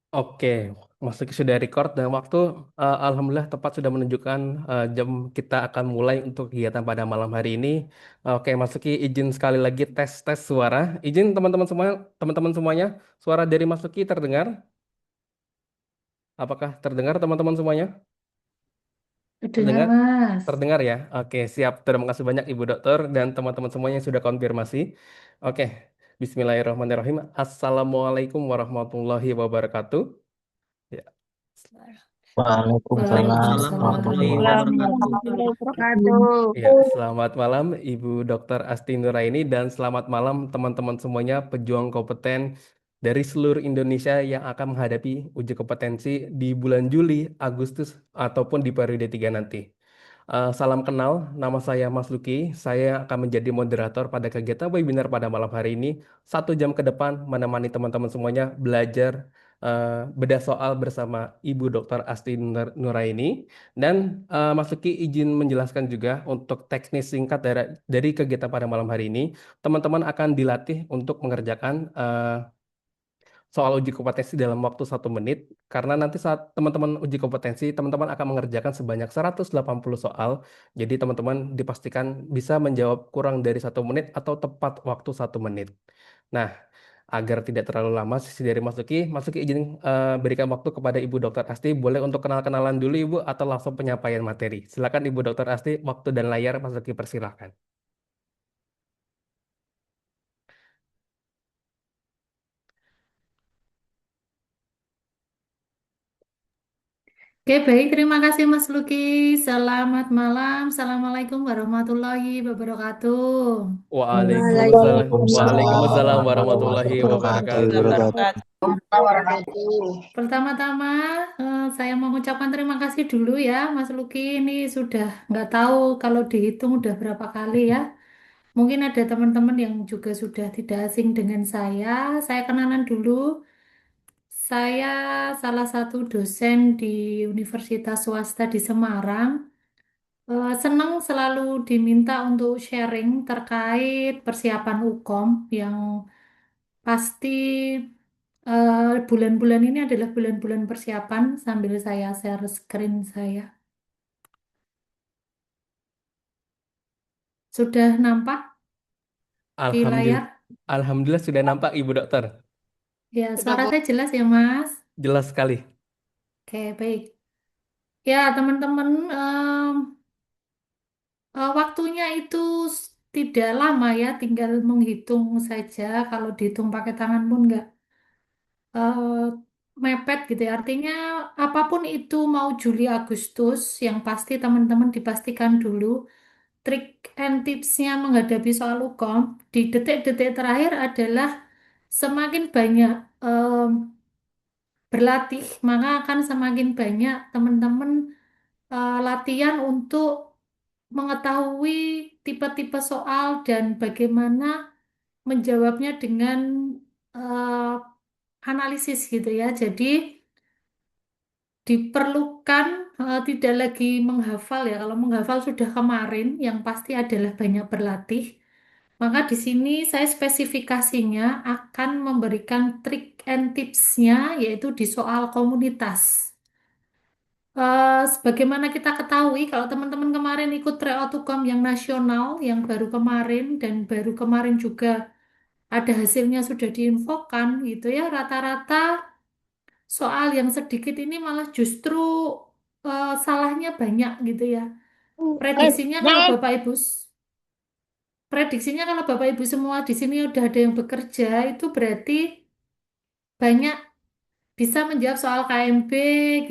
Oke, Mas Luki sudah record dan waktu alhamdulillah tepat sudah menunjukkan jam kita akan mulai untuk kegiatan pada malam hari ini. Oke, Mas Luki izin sekali lagi tes tes suara. Izin teman-teman semuanya, suara dari Mas Luki terdengar? Apakah terdengar teman-teman semuanya? Terdengar, Terdengar? Mas. Terdengar ya? Oke, siap. Terima kasih banyak Ibu Dokter dan teman-teman semuanya yang sudah konfirmasi. Oke, Bismillahirrahmanirrahim. Assalamualaikum warahmatullahi wabarakatuh. Ya. Waalaikumsalam Waalaikumsalam Waalaikumsalam. warahmatullahi warahmatullahi wabarakatuh. wabarakatuh. Ya, selamat malam Ibu Dr. Asti Nuraini dan selamat malam teman-teman semuanya pejuang kompeten dari seluruh Indonesia yang akan menghadapi uji kompetensi di bulan Juli, Agustus, ataupun di periode 3 nanti. Salam kenal, nama saya Mas Luki. Saya akan menjadi moderator pada kegiatan webinar pada malam hari ini. 1 jam ke depan menemani teman-teman semuanya belajar bedah soal bersama Ibu Dr. Asti Nuraini. Dan Mas Luki izin menjelaskan juga untuk teknis singkat dari kegiatan pada malam hari ini. Teman-teman akan dilatih untuk mengerjakan soal uji kompetensi dalam waktu 1 menit, karena nanti saat teman-teman uji kompetensi, teman-teman akan mengerjakan sebanyak 180 soal, jadi teman-teman dipastikan bisa menjawab kurang dari 1 menit atau tepat waktu 1 menit. Nah, agar tidak terlalu lama sesi dari Mas Luki izin berikan waktu kepada Ibu Dokter Asti, boleh untuk kenal-kenalan dulu Ibu atau langsung penyampaian materi. Silakan Ibu Dokter Asti, waktu dan layar Mas Luki persilahkan. Oke, baik. Terima kasih, Mas Luki. Selamat malam. Assalamualaikum warahmatullahi wabarakatuh. Waalaikumsalam, Waalaikumsalam Waalaikumsalam warahmatullahi warahmatullahi wabarakatuh. wabarakatuh. Pertama-tama, saya mau mengucapkan terima kasih dulu ya, Mas Luki. Ini sudah nggak tahu kalau dihitung udah berapa kali ya. Mungkin ada teman-teman yang juga sudah tidak asing dengan saya. Saya kenalan dulu. Saya salah satu dosen di Universitas Swasta di Semarang. Senang selalu diminta untuk sharing terkait persiapan UKOM yang pasti bulan-bulan ini adalah bulan-bulan persiapan sambil saya share screen saya. Sudah nampak di Alhamdulillah, layar? Alhamdulillah sudah nampak Ibu Dokter. Ya, suara saya jelas ya, Mas. Jelas sekali. Oke, baik. Ya, teman-teman, waktunya itu tidak lama ya, tinggal menghitung saja. Kalau dihitung pakai tangan pun nggak eh, mepet gitu ya. Artinya apapun itu mau Juli Agustus, yang pasti teman-teman dipastikan dulu trik and tipsnya menghadapi soal UKOM di detik-detik terakhir adalah semakin banyak em, berlatih, maka akan semakin banyak teman-teman latihan untuk mengetahui tipe-tipe soal dan bagaimana menjawabnya dengan eh, analisis gitu ya. Jadi diperlukan tidak lagi menghafal ya. Kalau menghafal sudah kemarin, yang pasti adalah banyak berlatih. Maka di sini saya spesifikasinya akan memberikan trik and tipsnya yaitu di soal komunitas. Sebagaimana kita ketahui, kalau teman-teman kemarin ikut tryout Tukom yang nasional, yang baru kemarin dan baru kemarin juga ada hasilnya sudah diinfokan gitu ya, rata-rata soal yang sedikit ini malah justru salahnya banyak gitu ya. Prediksinya kalau Bapak Ibu Prediksinya kalau Bapak Ibu semua di sini udah ada yang bekerja, itu berarti banyak bisa menjawab soal KMB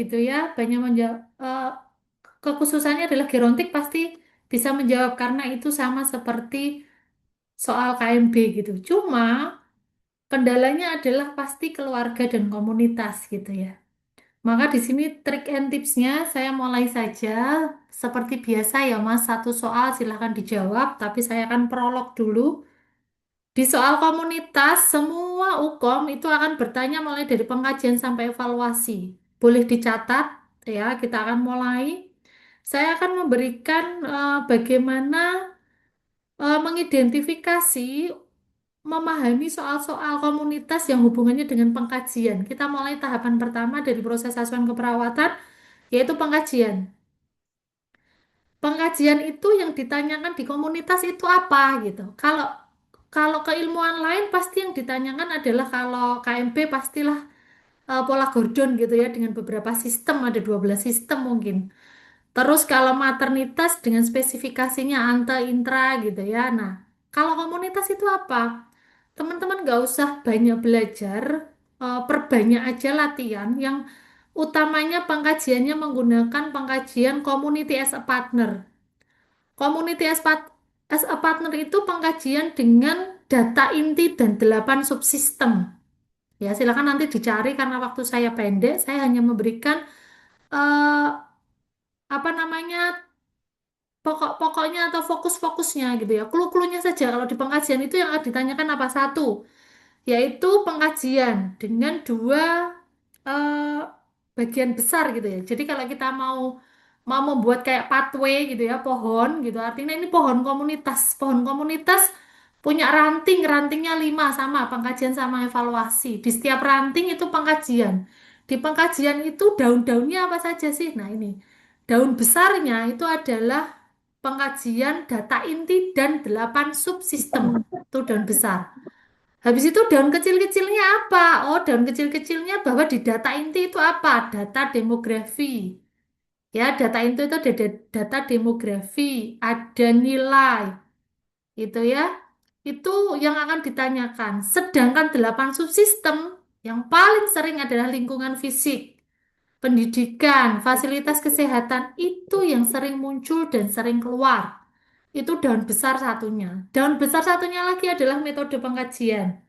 gitu ya, banyak menjawab kekhususannya adalah gerontik pasti bisa menjawab karena itu sama seperti soal KMB gitu. Cuma kendalanya adalah pasti keluarga dan komunitas gitu ya. Maka di sini trik and tipsnya saya mulai saja seperti biasa ya Mas, satu soal silahkan dijawab, tapi saya akan prolog dulu. Di soal komunitas, semua UKOM itu akan bertanya mulai dari pengkajian sampai evaluasi. Boleh dicatat, ya, kita akan mulai. Saya akan memberikan bagaimana mengidentifikasi memahami soal-soal komunitas yang hubungannya dengan pengkajian. Kita mulai tahapan pertama dari proses asuhan keperawatan, yaitu pengkajian. Pengkajian itu yang ditanyakan di komunitas itu apa gitu. Kalau kalau keilmuan lain pasti yang ditanyakan adalah kalau KMP pastilah pola Gordon gitu ya dengan beberapa sistem, ada 12 sistem mungkin. Terus kalau maternitas dengan spesifikasinya ante intra gitu ya. Nah, kalau komunitas itu apa? Teman-teman nggak usah banyak belajar, perbanyak aja latihan yang utamanya pengkajiannya menggunakan pengkajian community as a partner. Community as a partner itu pengkajian dengan data inti dan 8 subsistem. Ya, silakan nanti dicari karena waktu saya pendek, saya hanya memberikan eh, apa namanya pokok-pokoknya atau fokus-fokusnya gitu ya. Clue-cluenya saja kalau di pengkajian itu yang ditanyakan apa satu, yaitu pengkajian dengan dua eh, bagian besar gitu ya. Jadi kalau kita mau mau membuat kayak pathway gitu ya, pohon gitu, artinya ini pohon komunitas. Pohon komunitas punya ranting, rantingnya 5 sama pengkajian sama evaluasi. Di setiap ranting itu pengkajian. Di pengkajian itu daun-daunnya apa saja sih? Nah ini, daun besarnya itu adalah pengkajian data inti dan 8 subsistem. Itu daun besar. Habis itu daun kecil-kecilnya apa? Oh, daun kecil-kecilnya bahwa di data inti itu apa? Data demografi. Ya, data inti itu ada data demografi, ada nilai, itu ya. Itu yang akan ditanyakan. Sedangkan 8 subsistem yang paling sering adalah lingkungan fisik, pendidikan, fasilitas kesehatan itu yang sering muncul dan sering keluar. Itu daun besar satunya. Daun besar satunya lagi adalah metode pengkajian.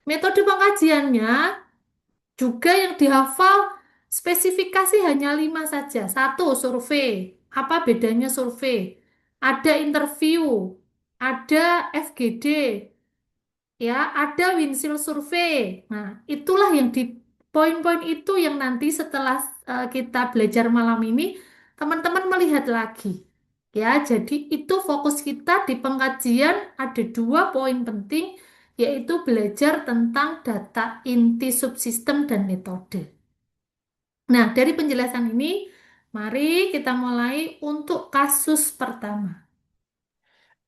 Metode pengkajiannya juga yang dihafal spesifikasi hanya 5 saja. Satu, survei. Apa bedanya survei? Ada interview, ada FGD, ya, ada Winsil survei. Nah, itulah yang di poin-poin itu yang nanti setelah kita belajar malam ini, teman-teman melihat lagi. Ya, jadi itu fokus kita di pengkajian ada 2 poin penting, yaitu belajar tentang data inti subsistem dan metode. Nah, dari penjelasan ini, mari kita mulai untuk kasus pertama.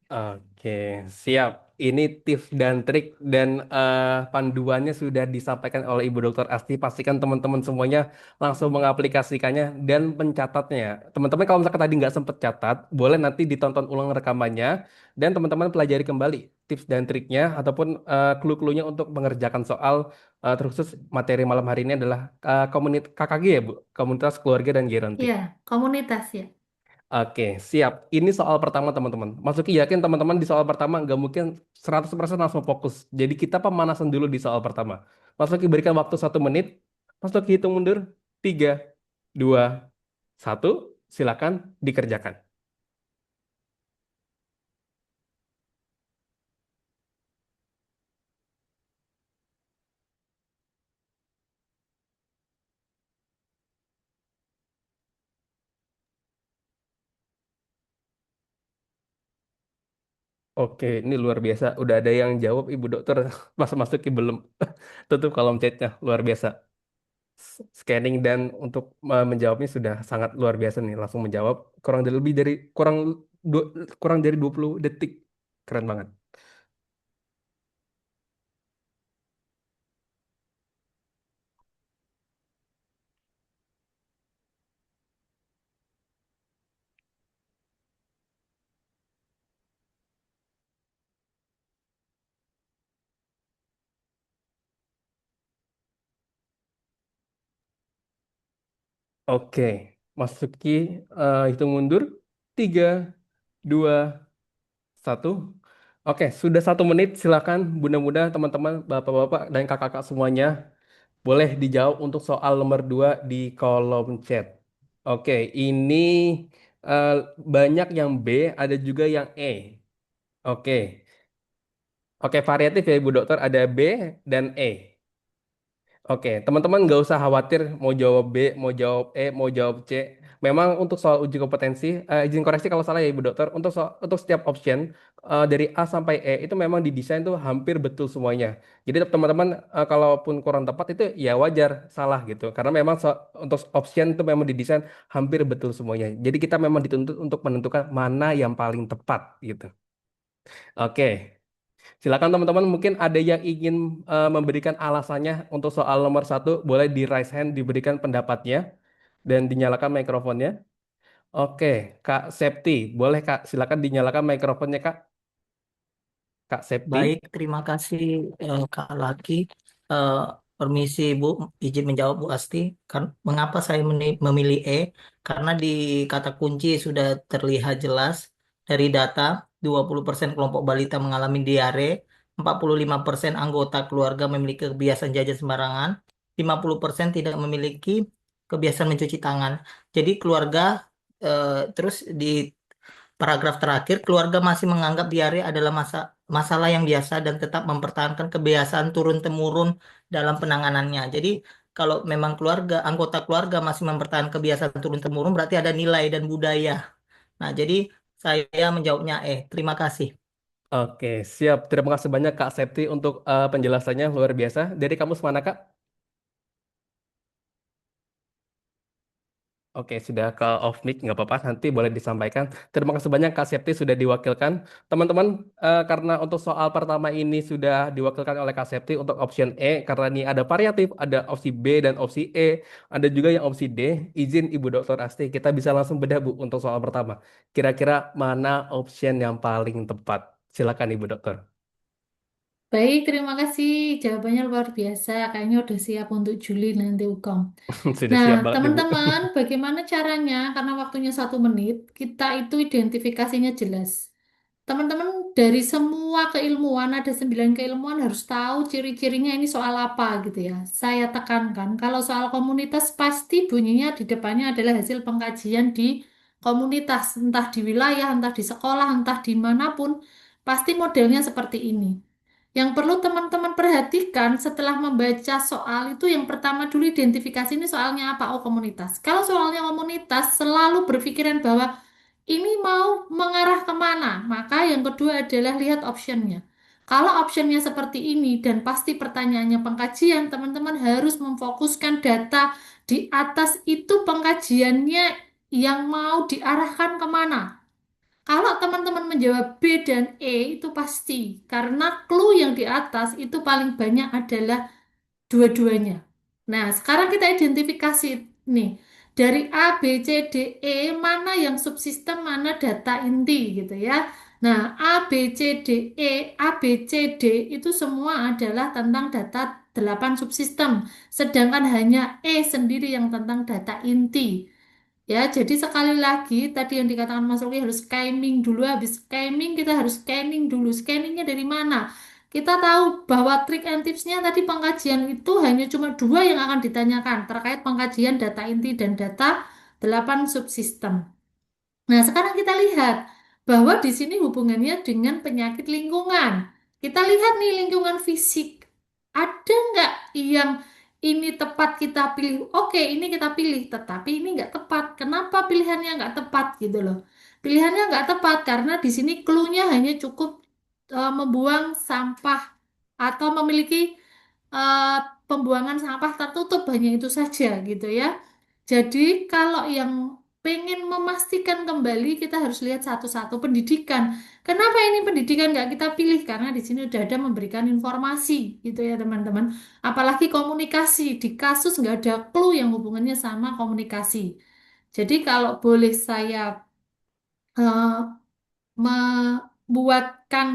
Oke, siap. Ini tips dan trik dan panduannya sudah disampaikan oleh Ibu Dokter Asti. Pastikan teman-teman semuanya langsung mengaplikasikannya dan pencatatnya. Teman-teman kalau misalkan tadi nggak sempat catat, boleh nanti ditonton ulang rekamannya dan teman-teman pelajari kembali tips dan triknya ataupun clue-cluenya untuk mengerjakan soal terkhusus materi malam hari ini adalah komunitas KKG ya Bu, Komunitas Keluarga dan Gerontik. Ya, komunitas ya. Oke, siap. Ini soal pertama, teman-teman. Masuki yakin teman-teman di soal pertama nggak mungkin 100% langsung fokus. Jadi kita pemanasan dulu di soal pertama. Masuki berikan waktu 1 menit. Masuki hitung mundur. 3, 2, 1. Silakan dikerjakan. Oke, ini luar biasa. Udah ada yang jawab, Ibu Dokter. Pas Masuki belum. Tutup kolom chatnya. Luar biasa. Scanning dan untuk menjawabnya sudah sangat luar biasa nih. Langsung menjawab. Kurang du- kurang dari 20 detik. Keren banget. Oke, masuki hitung mundur. 3, 2, 1. Oke, sudah 1 menit. Silakan Bunda-bunda, teman-teman, bapak-bapak, dan kakak-kakak semuanya boleh dijawab untuk soal nomor 2 di kolom chat. Oke, ini eh, banyak yang B, ada juga yang E. Oke, oke variatif ya Ibu Dokter, ada B dan E. Oke, teman-teman nggak usah khawatir mau jawab B, mau jawab E, mau jawab C. memang untuk soal uji kompetensi, izin koreksi kalau salah ya Ibu Dokter, untuk setiap option dari A sampai E itu memang didesain tuh hampir betul semuanya. Jadi teman-teman kalaupun kurang tepat itu ya wajar salah gitu, karena memang untuk option itu memang didesain hampir betul semuanya. Jadi kita memang dituntut untuk menentukan mana yang paling tepat gitu. Oke, silakan teman-teman mungkin ada yang ingin memberikan alasannya untuk soal nomor satu, boleh di raise hand diberikan pendapatnya dan dinyalakan mikrofonnya. Oke, Kak Septi, boleh Kak, silakan dinyalakan mikrofonnya Kak. Kak Septi. Baik, terima kasih Kak Laki. Eh, Permisi Bu, izin menjawab Bu Asti. Mengapa saya memilih E? Karena di kata kunci sudah terlihat jelas dari data 20% kelompok balita mengalami diare, 45% anggota keluarga memiliki kebiasaan jajan sembarangan, 50% tidak memiliki kebiasaan mencuci tangan. Jadi keluarga terus di paragraf terakhir, keluarga masih menganggap diare adalah masalah yang biasa dan tetap mempertahankan kebiasaan turun-temurun dalam penanganannya. Jadi, kalau memang anggota keluarga masih mempertahankan kebiasaan turun-temurun, berarti ada nilai dan budaya. Nah, jadi saya menjawabnya Terima kasih. Oke, siap. Terima kasih banyak Kak Septi untuk penjelasannya luar biasa. Dari kamus mana Kak? Oke, sudah ke off mic, nggak apa-apa, nanti boleh disampaikan. Terima kasih banyak Kak Septi sudah diwakilkan. Teman-teman, karena untuk soal pertama ini sudah diwakilkan oleh Kak Septi untuk option E, karena ini ada variatif, ada opsi B dan opsi E, ada juga yang opsi D. Izin Ibu Dokter Asti, kita bisa langsung bedah Bu untuk soal pertama. Kira-kira mana option yang paling tepat? Silakan Ibu Dokter. Baik, terima kasih. Jawabannya luar biasa. Kayaknya udah siap untuk Juli nanti UKOM. Sudah Nah, siap banget nih Bu. teman-teman, bagaimana caranya? Karena waktunya 1 menit, kita itu identifikasinya jelas. Teman-teman dari semua keilmuan, ada 9 keilmuan harus tahu ciri-cirinya ini soal apa gitu ya. Saya tekankan, kalau soal komunitas pasti bunyinya di depannya adalah hasil pengkajian di komunitas, entah di wilayah, entah di sekolah, entah dimanapun, pasti modelnya seperti ini. Yang perlu teman-teman perhatikan setelah membaca soal itu yang pertama dulu identifikasi ini soalnya apa? Oh, komunitas. Kalau soalnya komunitas selalu berpikiran bahwa ini mau mengarah kemana, maka yang kedua adalah lihat optionnya. Kalau optionnya seperti ini dan pasti pertanyaannya pengkajian, teman-teman harus memfokuskan data di atas itu pengkajiannya yang mau diarahkan kemana. Kalau teman-teman menjawab B dan E itu pasti, karena clue yang di atas itu paling banyak adalah dua-duanya. Nah, sekarang kita identifikasi nih. Dari A, B, C, D, E, mana yang subsistem, mana data inti gitu ya. Nah, A, B, C, D, E, A, B, C, D itu semua adalah tentang data 8 subsistem. Sedangkan hanya E sendiri yang tentang data inti. Ya, jadi sekali lagi tadi yang dikatakan Mas Roky harus scanning dulu. Habis scanning kita harus scanning dulu. Scanningnya dari mana? Kita tahu bahwa trik and tipsnya tadi pengkajian itu hanya cuma dua yang akan ditanyakan terkait pengkajian data inti dan data 8 subsistem. Nah, sekarang kita lihat bahwa di sini hubungannya dengan penyakit lingkungan. Kita lihat nih lingkungan fisik. Ada nggak yang ini tepat kita pilih? Oke, ini kita pilih, tetapi ini nggak tepat. Kenapa pilihannya nggak tepat gitu loh? Pilihannya nggak tepat karena di sini clue-nya hanya cukup membuang sampah atau memiliki eh, pembuangan sampah tertutup hanya itu saja gitu ya. Jadi kalau yang pengen memastikan kembali kita harus lihat satu-satu pendidikan. Kenapa ini pendidikan nggak kita pilih? Karena di sini udah ada memberikan informasi gitu ya teman-teman. Apalagi komunikasi di kasus nggak ada clue yang hubungannya sama komunikasi. Jadi kalau boleh saya eh, membuatkan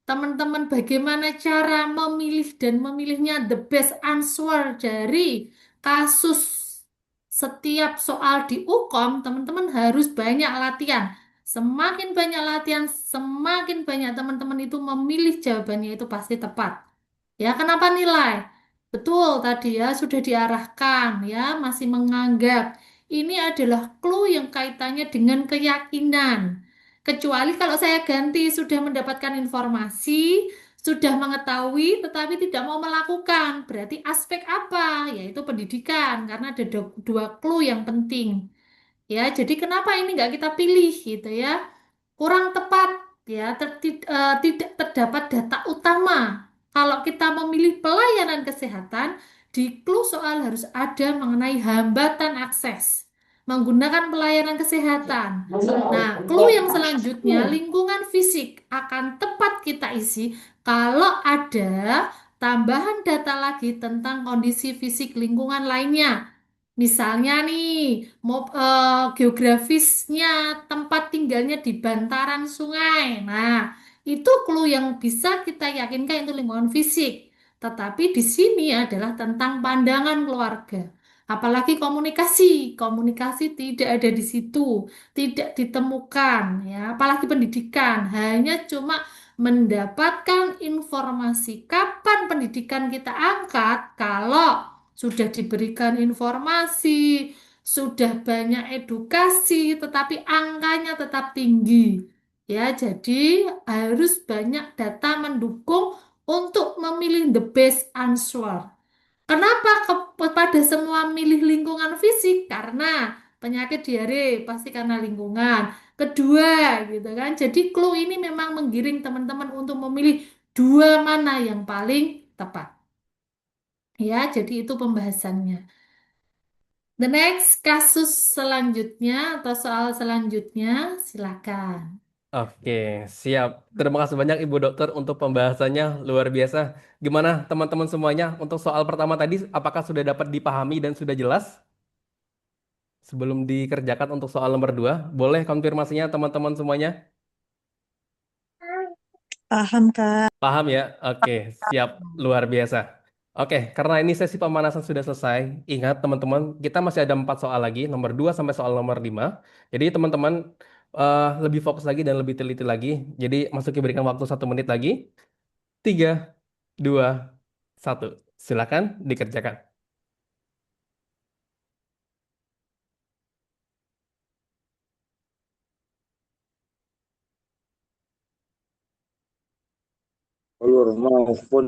teman-teman bagaimana cara memilih dan memilihnya the best answer dari kasus setiap soal di UKOM, teman-teman harus banyak latihan. Semakin banyak latihan, semakin banyak teman-teman itu memilih jawabannya itu pasti tepat. Ya, kenapa nilai? Betul tadi ya, sudah diarahkan ya, masih menganggap ini adalah clue yang kaitannya dengan keyakinan. Kecuali kalau saya ganti sudah mendapatkan informasi, sudah mengetahui tetapi tidak mau melakukan. Berarti aspek apa? Yaitu pendidikan karena ada dua clue yang penting. Ya, jadi kenapa ini nggak kita pilih gitu ya? Kurang tepat ya, tidak terdapat data utama. Kalau kita memilih pelayanan kesehatan, di clue soal harus ada mengenai hambatan akses menggunakan pelayanan kesehatan. Nah, clue yang selanjutnya, lingkungan fisik akan tepat kita isi kalau ada tambahan data lagi tentang kondisi fisik lingkungan lainnya. Misalnya nih, geografisnya tempat tinggalnya di bantaran sungai. Nah, itu clue yang bisa kita yakinkan itu lingkungan fisik. Tetapi di sini adalah tentang pandangan keluarga. Apalagi komunikasi, komunikasi tidak ada di situ, tidak ditemukan, ya. Apalagi pendidikan, hanya cuma mendapatkan informasi kapan pendidikan kita angkat kalau sudah diberikan informasi, sudah banyak edukasi, tetapi angkanya tetap tinggi. Ya, jadi harus banyak data mendukung untuk memilih the best answer. Kenapa pada semua milih lingkungan fisik? Karena penyakit diare pasti karena lingkungan. Kedua, gitu kan. Jadi clue ini memang menggiring teman-teman untuk memilih dua mana yang paling tepat. Ya, jadi itu pembahasannya. The next kasus selanjutnya atau soal selanjutnya, silakan. Oke, siap. Terima kasih banyak Ibu Dokter untuk pembahasannya luar biasa. Gimana teman-teman semuanya untuk soal pertama tadi apakah sudah dapat dipahami dan sudah jelas? Sebelum dikerjakan untuk soal nomor 2, boleh konfirmasinya teman-teman semuanya? Paham, Kak. Paham ya? Oke, siap. Luar biasa. Oke, karena ini sesi pemanasan sudah selesai, ingat teman-teman, kita masih ada 4 soal lagi, nomor 2 sampai soal nomor 5. Jadi teman-teman lebih fokus lagi dan lebih teliti lagi. Jadi Masuki berikan waktu 1 menit lagi. 3, 2, 1. Silakan dikerjakan. Allora, maupun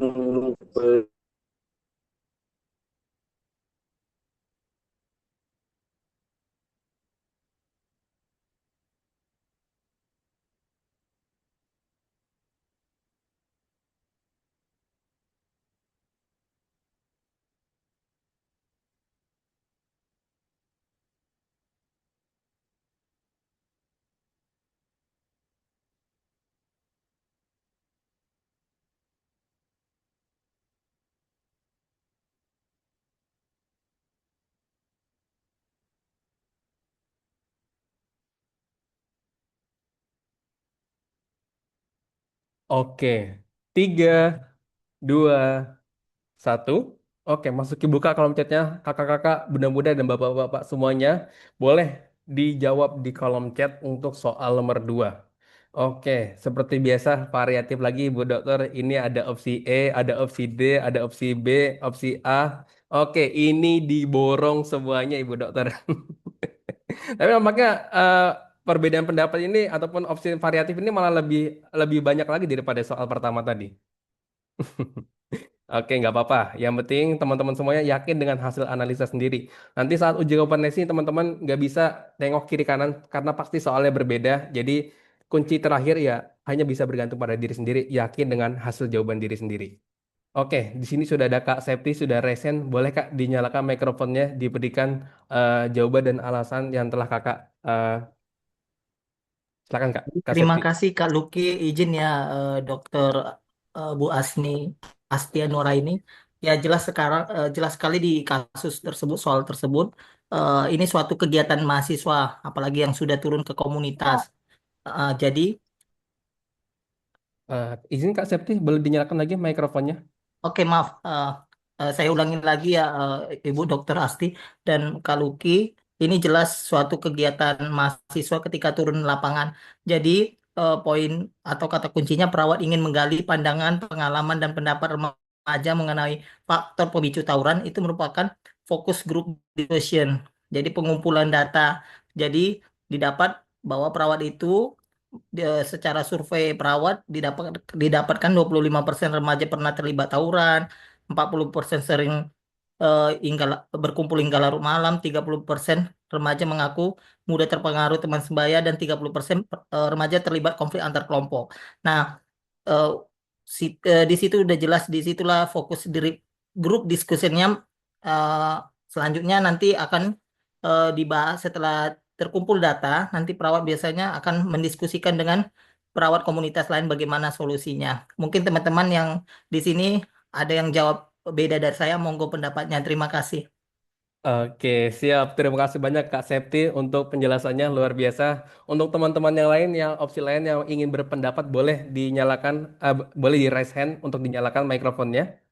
Oke, 3, 2, 1. Oke, masuki buka kolom chatnya kakak-kakak, bunda-bunda, dan bapak-bapak semuanya. Boleh dijawab di kolom chat untuk soal nomor 2. Oke, seperti biasa variatif lagi Bu Dokter. Ini ada opsi E, ada opsi D, ada opsi B, opsi A. Oke, ini diborong semuanya Ibu Dokter. Tapi nampaknya perbedaan pendapat ini ataupun opsi variatif ini malah lebih lebih banyak lagi daripada soal pertama tadi. Oke, nggak apa-apa. Yang penting teman-teman semuanya yakin dengan hasil analisa sendiri. Nanti saat uji kompetensi teman-teman nggak bisa tengok kiri kanan karena pasti soalnya berbeda. Jadi kunci terakhir ya hanya bisa bergantung pada diri sendiri. Yakin dengan hasil jawaban diri sendiri. Oke, di sini sudah ada Kak Septi, sudah resen. Boleh Kak dinyalakan mikrofonnya, diberikan jawaban dan alasan yang telah Kakak silakan Kak Terima Septi. kasih Kak Luki, izin ya Dokter Bu Asni Astianura ini. Ya jelas sekarang jelas sekali di kasus tersebut soal tersebut ini suatu kegiatan mahasiswa, apalagi yang sudah turun ke komunitas. Jadi Izin Kak Septi, boleh dinyalakan lagi mikrofonnya? oke, maaf. Saya ulangin lagi ya, Ibu Dokter Asti dan Kak Luki. Ini jelas suatu kegiatan mahasiswa ketika turun lapangan. Jadi, poin atau kata kuncinya perawat ingin menggali pandangan, pengalaman, dan pendapat remaja mengenai faktor pemicu tawuran itu merupakan fokus group discussion. Jadi, pengumpulan data. Jadi, didapat bahwa perawat itu secara survei perawat didapatkan 25% remaja pernah terlibat tawuran, 40% sering hingga berkumpul hingga larut malam, 30% remaja mengaku mudah terpengaruh teman sebaya, dan 30% remaja terlibat konflik antar kelompok. Nah, eh, di situ udah jelas, di situlah fokus dari grup diskusinya. eh, Selanjutnya nanti akan dibahas setelah terkumpul data, nanti perawat biasanya akan mendiskusikan dengan perawat komunitas lain bagaimana solusinya. Mungkin teman-teman yang di sini ada yang jawab beda dari saya, monggo pendapatnya. Terima kasih. Oke, siap. Terima kasih banyak Kak Septi untuk penjelasannya luar biasa. Untuk teman-teman yang lain, yang opsi lain yang ingin berpendapat, boleh dinyalakan, boleh di raise hand untuk dinyalakan mikrofonnya,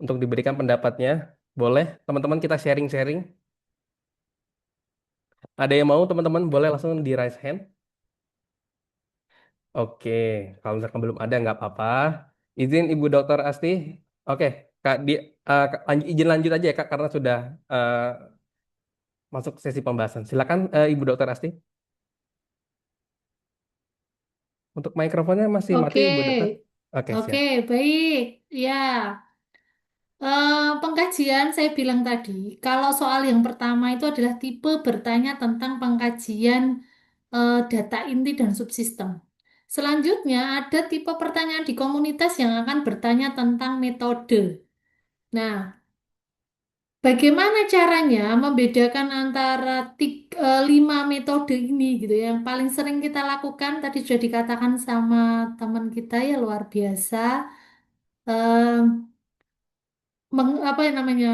untuk diberikan pendapatnya. Boleh, teman-teman kita sharing-sharing. Ada yang mau teman-teman, boleh langsung di raise hand. Oke, kalau misalkan belum ada nggak apa-apa. Izin Ibu Dokter Asti. Oke, Kak, izin lanjut aja ya Kak, karena sudah eh, masuk sesi pembahasan. Silakan Ibu Dokter Asti. Untuk mikrofonnya masih mati Oke, Ibu Dokter. Oke, oke, siap. baik. Ya, pengkajian saya bilang tadi, kalau soal yang pertama itu adalah tipe bertanya tentang pengkajian data inti dan subsistem. Selanjutnya ada tipe pertanyaan di komunitas yang akan bertanya tentang metode. Nah, bagaimana caranya membedakan antara 5 metode ini gitu ya? Yang paling sering kita lakukan tadi sudah dikatakan sama teman kita ya luar biasa. Em, apa yang namanya?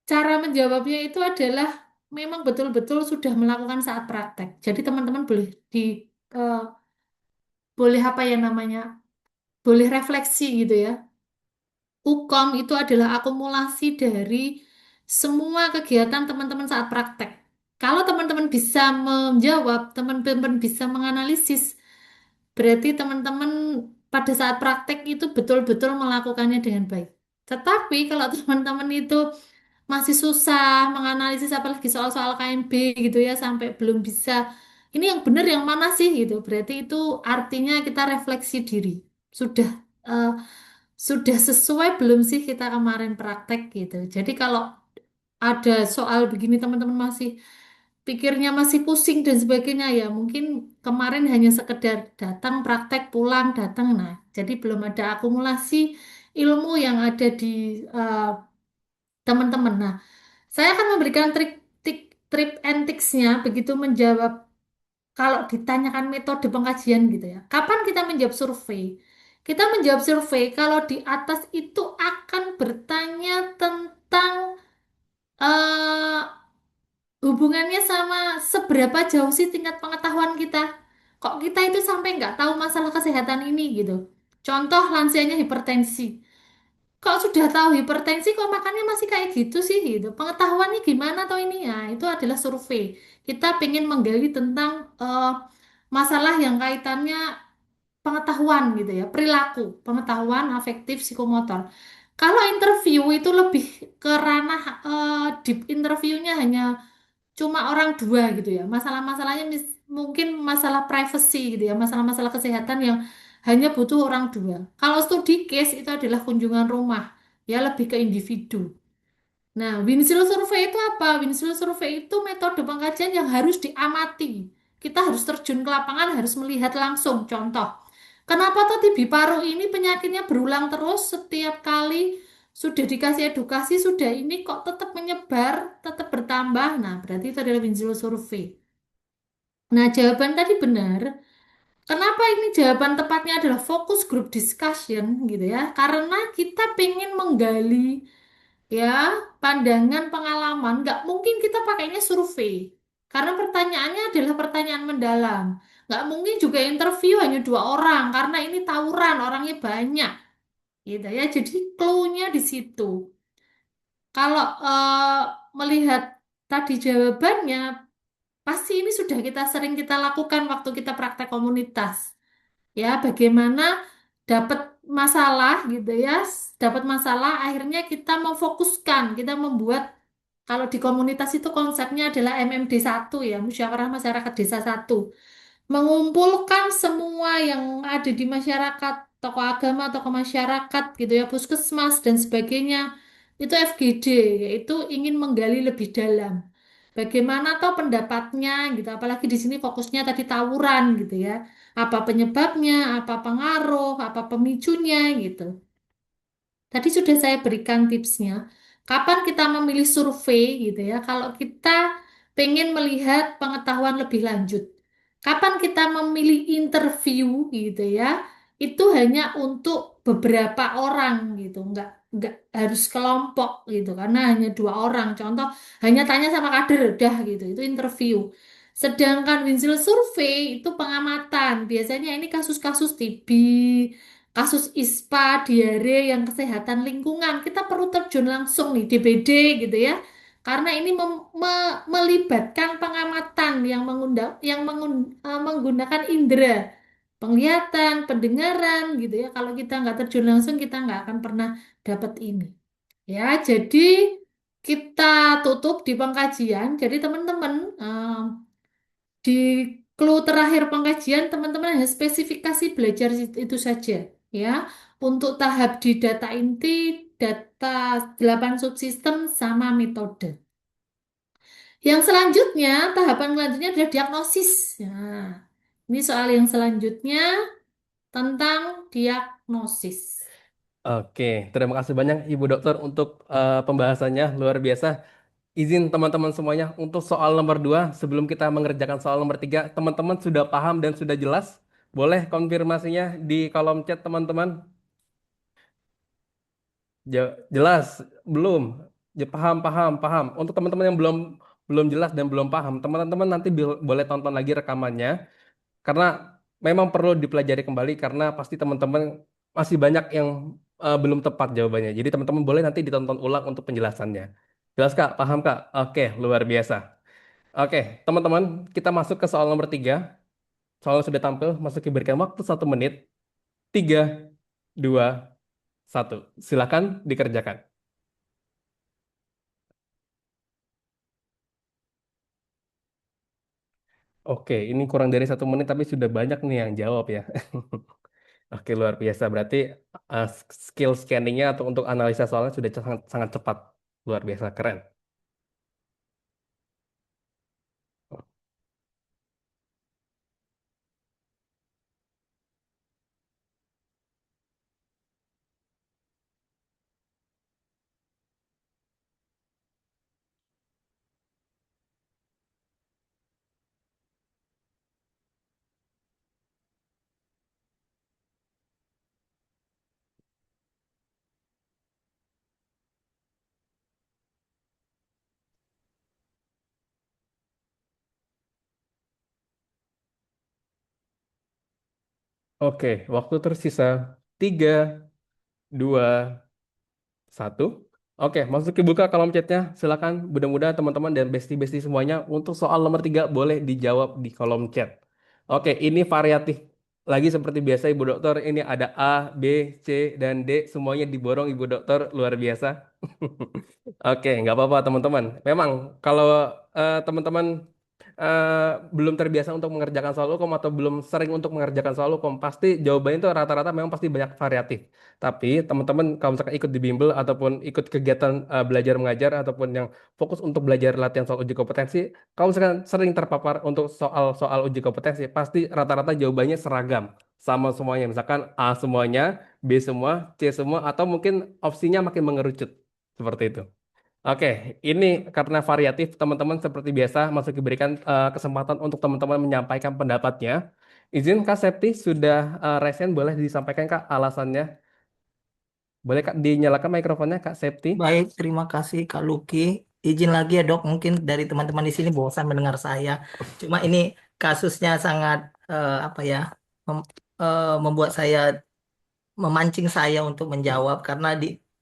Cara menjawabnya itu adalah memang betul-betul sudah melakukan saat praktek. Jadi teman-teman eh, boleh apa ya namanya? Boleh refleksi gitu ya. UKOM itu adalah akumulasi dari semua kegiatan teman-teman saat praktek. Kalau teman-teman bisa menjawab, teman-teman bisa menganalisis, berarti teman-teman pada saat praktek itu betul-betul melakukannya dengan baik. Tetapi kalau teman-teman itu masih susah menganalisis apalagi soal-soal KMB gitu ya sampai belum bisa ini yang benar yang mana sih gitu. Berarti itu artinya kita refleksi diri. Sudah eh, sudah sesuai belum sih kita kemarin praktek gitu. Jadi kalau ada soal begini teman-teman masih pikirnya masih pusing dan sebagainya ya mungkin kemarin hanya sekedar datang praktek pulang datang nah jadi belum ada akumulasi ilmu yang ada di eh, teman-teman. Nah, saya akan memberikan trik and tips-nya begitu menjawab kalau ditanyakan metode pengkajian gitu ya. Kapan kita menjawab survei? Kita menjawab survei kalau di atas itu akan bertanya tentang eh, hubungannya sama seberapa jauh sih tingkat pengetahuan kita. Kok kita itu sampai nggak tahu masalah kesehatan ini gitu. Contoh lansianya hipertensi. Kok sudah tahu hipertensi kok makannya masih kayak gitu sih gitu. Pengetahuannya gimana atau ini ya? Itu adalah survei. Kita pengen menggali tentang masalah yang kaitannya pengetahuan gitu ya, perilaku, pengetahuan afektif psikomotor. Kalau interview itu lebih ke ranah deep interviewnya hanya cuma orang dua gitu ya. Masalah-masalahnya mungkin masalah privacy gitu ya, masalah-masalah kesehatan yang hanya butuh orang dua. Kalau studi case itu adalah kunjungan rumah, ya lebih ke individu. Nah, Windshield survey itu apa? Windshield survey itu metode pengkajian yang harus diamati. Kita harus terjun ke lapangan, harus melihat langsung. Contoh, kenapa tuh TB paru ini penyakitnya berulang terus setiap kali sudah dikasih edukasi, sudah ini kok tetap menyebar, tetap bertambah. Nah, berarti itu adalah Windshield survey. Nah, jawaban tadi benar. Kenapa ini jawaban tepatnya adalah fokus group discussion gitu ya? Karena kita pengen menggali ya pandangan pengalaman. Nggak mungkin kita pakainya survei. Karena pertanyaannya adalah pertanyaan mendalam. Nggak mungkin juga interview hanya 2 orang karena ini tawuran orangnya banyak gitu ya. Jadi clue-nya di situ. Kalau melihat tadi jawabannya, pasti ini sudah sering kita lakukan waktu kita praktek komunitas. Ya, bagaimana dapat masalah gitu ya, dapat masalah akhirnya kita memfokuskan, kita membuat kalau di komunitas itu konsepnya adalah MMD 1 ya, Musyawarah Masyarakat Desa 1 mengumpulkan semua yang ada di masyarakat, tokoh agama, tokoh masyarakat gitu ya, puskesmas dan sebagainya. itu FGD, yaitu ingin menggali lebih dalam. Bagaimana toh pendapatnya gitu, apalagi di sini fokusnya tadi tawuran gitu ya. Apa penyebabnya, apa pengaruh, apa pemicunya gitu. Tadi sudah saya berikan tipsnya. Kapan kita memilih survei gitu ya? Kalau kita pengen melihat pengetahuan lebih lanjut. Kapan kita memilih interview gitu ya? Itu hanya untuk beberapa orang gitu, nggak harus kelompok gitu, karena hanya 2 orang. Contoh, hanya tanya sama kader, udah gitu, itu interview. Sedangkan Winsil survei itu pengamatan. Biasanya ini kasus-kasus TB, kasus ISPA, diare, yang kesehatan lingkungan, kita perlu terjun langsung nih, DBD gitu ya. Karena ini melibatkan pengamatan yang menggunakan indera, penglihatan, pendengaran gitu ya. Kalau kita nggak terjun langsung, kita nggak akan pernah dapat ini. Ya, jadi kita tutup di pengkajian. Jadi teman-teman, di clue terakhir pengkajian, teman-teman hanya spesifikasi belajar itu saja, ya. Untuk tahap di data inti, data 8 subsistem, sama metode. Yang selanjutnya, tahapan selanjutnya adalah diagnosis. Nah, ini soal yang selanjutnya tentang diagnosis. Oke, terima kasih banyak Ibu Dokter untuk pembahasannya luar biasa. Izin teman-teman semuanya untuk soal nomor 2 sebelum kita mengerjakan soal nomor 3, teman-teman sudah paham dan sudah jelas? Boleh konfirmasinya di kolom chat teman-teman? Jelas? Belum? Paham, paham, paham. Untuk teman-teman yang belum belum jelas dan belum paham, teman-teman nanti boleh tonton lagi rekamannya karena memang perlu dipelajari kembali karena pasti teman-teman masih banyak yang belum tepat jawabannya. Jadi teman-teman boleh nanti ditonton ulang untuk penjelasannya. Jelas Kak? Paham Kak? Oke, luar biasa. Oke, teman-teman, kita masuk ke soal nomor 3. Soalnya sudah tampil, masuk diberikan waktu 1 menit. 3, 2, 1. Silakan dikerjakan. Oke, ini kurang dari 1 menit tapi sudah banyak nih yang jawab ya. Oke, luar biasa. Berarti uh, skill scanningnya atau untuk analisa soalnya sudah sangat, sangat cepat. Luar biasa, keren. Oke, waktu tersisa 3, 2, 1. Oke, masuk ke buka kolom chatnya. Silakan, mudah-mudahan teman-teman dan bestie-bestie semuanya untuk soal nomor 3 boleh dijawab di kolom chat. Oke, ini variatif. Lagi seperti biasa Ibu Dokter, ini ada A, B, C, dan D. Semuanya diborong Ibu Dokter, luar biasa. Oke, nggak apa-apa teman-teman. Memang kalau teman-teman belum terbiasa untuk mengerjakan soal hukum atau belum sering untuk mengerjakan soal hukum, pasti jawabannya itu rata-rata memang pasti banyak variatif. Tapi teman-teman kalau misalkan ikut di bimbel ataupun ikut kegiatan belajar mengajar ataupun yang fokus untuk belajar latihan soal uji kompetensi, kalau misalkan sering terpapar untuk soal-soal uji kompetensi, pasti rata-rata jawabannya seragam sama semuanya. Misalkan A semuanya, B semua, C semua, atau mungkin opsinya makin mengerucut seperti itu. Oke, ini karena variatif, teman-teman seperti biasa masih diberikan kesempatan untuk teman-teman menyampaikan pendapatnya. Izin Kak Septi sudah resen, boleh disampaikan Kak alasannya. Boleh Kak dinyalakan mikrofonnya Kak Septi. Baik, terima kasih Kak Luki. Izin lagi ya dok, mungkin dari teman-teman di sini bosan mendengar saya. Cuma ini kasusnya sangat apa ya, membuat saya memancing saya untuk menjawab karena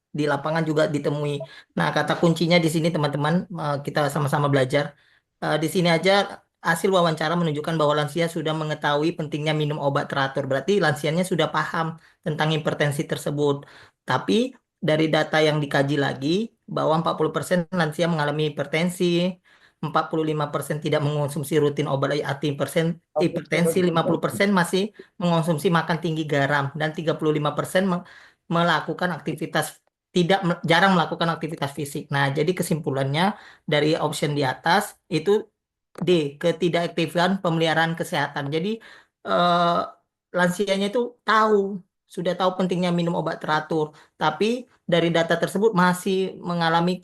di lapangan juga ditemui. Nah, kata kuncinya di sini teman-teman, kita sama-sama belajar. Di sini aja hasil wawancara menunjukkan bahwa lansia sudah mengetahui pentingnya minum obat teratur. Berarti lansianya sudah paham tentang hipertensi tersebut. Tapi dari data yang dikaji lagi bahwa 40% lansia mengalami hipertensi, 45% tidak mengonsumsi rutin obat anti hipertensi, 50% masih mengonsumsi makan tinggi garam, dan 35% melakukan aktivitas jarang melakukan aktivitas fisik. Nah, jadi kesimpulannya dari option di atas itu D, ketidakaktifan pemeliharaan kesehatan. Jadi eh, lansianya itu sudah tahu pentingnya minum obat teratur, tapi dari data tersebut masih mengalami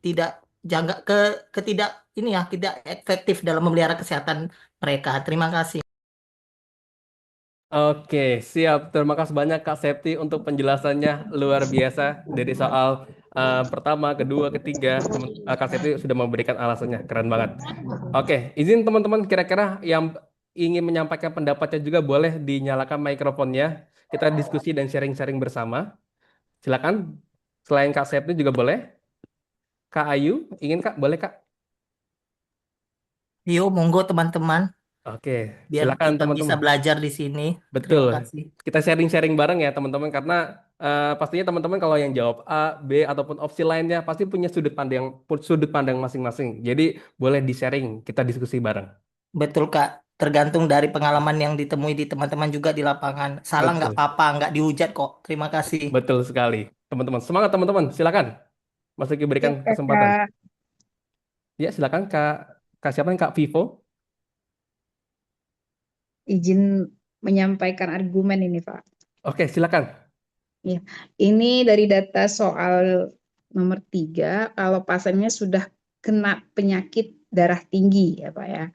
tidak jangka ketidak ini ya tidak efektif dalam memelihara kesehatan mereka. Terima kasih. Oke, siap. Terima kasih banyak Kak Septi untuk penjelasannya luar biasa dari soal pertama, kedua, ketiga. Kak Septi sudah memberikan alasannya, keren banget. Oke, izin teman-teman kira-kira yang ingin menyampaikan pendapatnya juga boleh dinyalakan mikrofonnya. Kita diskusi dan sharing-sharing bersama. Silakan. Selain Kak Septi juga boleh. Kak Ayu, ingin Kak? Boleh Kak? Yuk, monggo teman-teman, Oke, biar silakan kita bisa teman-teman. belajar di sini. Betul. Terima kasih. Kita sharing-sharing bareng ya teman-teman karena pastinya teman-teman kalau yang jawab A, B ataupun opsi lainnya pasti punya sudut pandang masing-masing. Jadi boleh di-sharing, kita diskusi bareng. Betul, Kak. Tergantung dari pengalaman yang ditemui di teman-teman juga di lapangan. Salah nggak Betul. apa-apa, nggak dihujat kok. Terima kasih. Betul sekali. Teman-teman, semangat teman-teman. Silakan. Masuk diberikan Siap, kesempatan. Kakak. Ya, silakan Kak. Kak siapa nih Kak Vivo? Izin menyampaikan argumen ini, Pak. Oke, silakan. Ya, ini dari data soal nomor 3, kalau pasiennya sudah kena penyakit darah tinggi, ya Pak ya.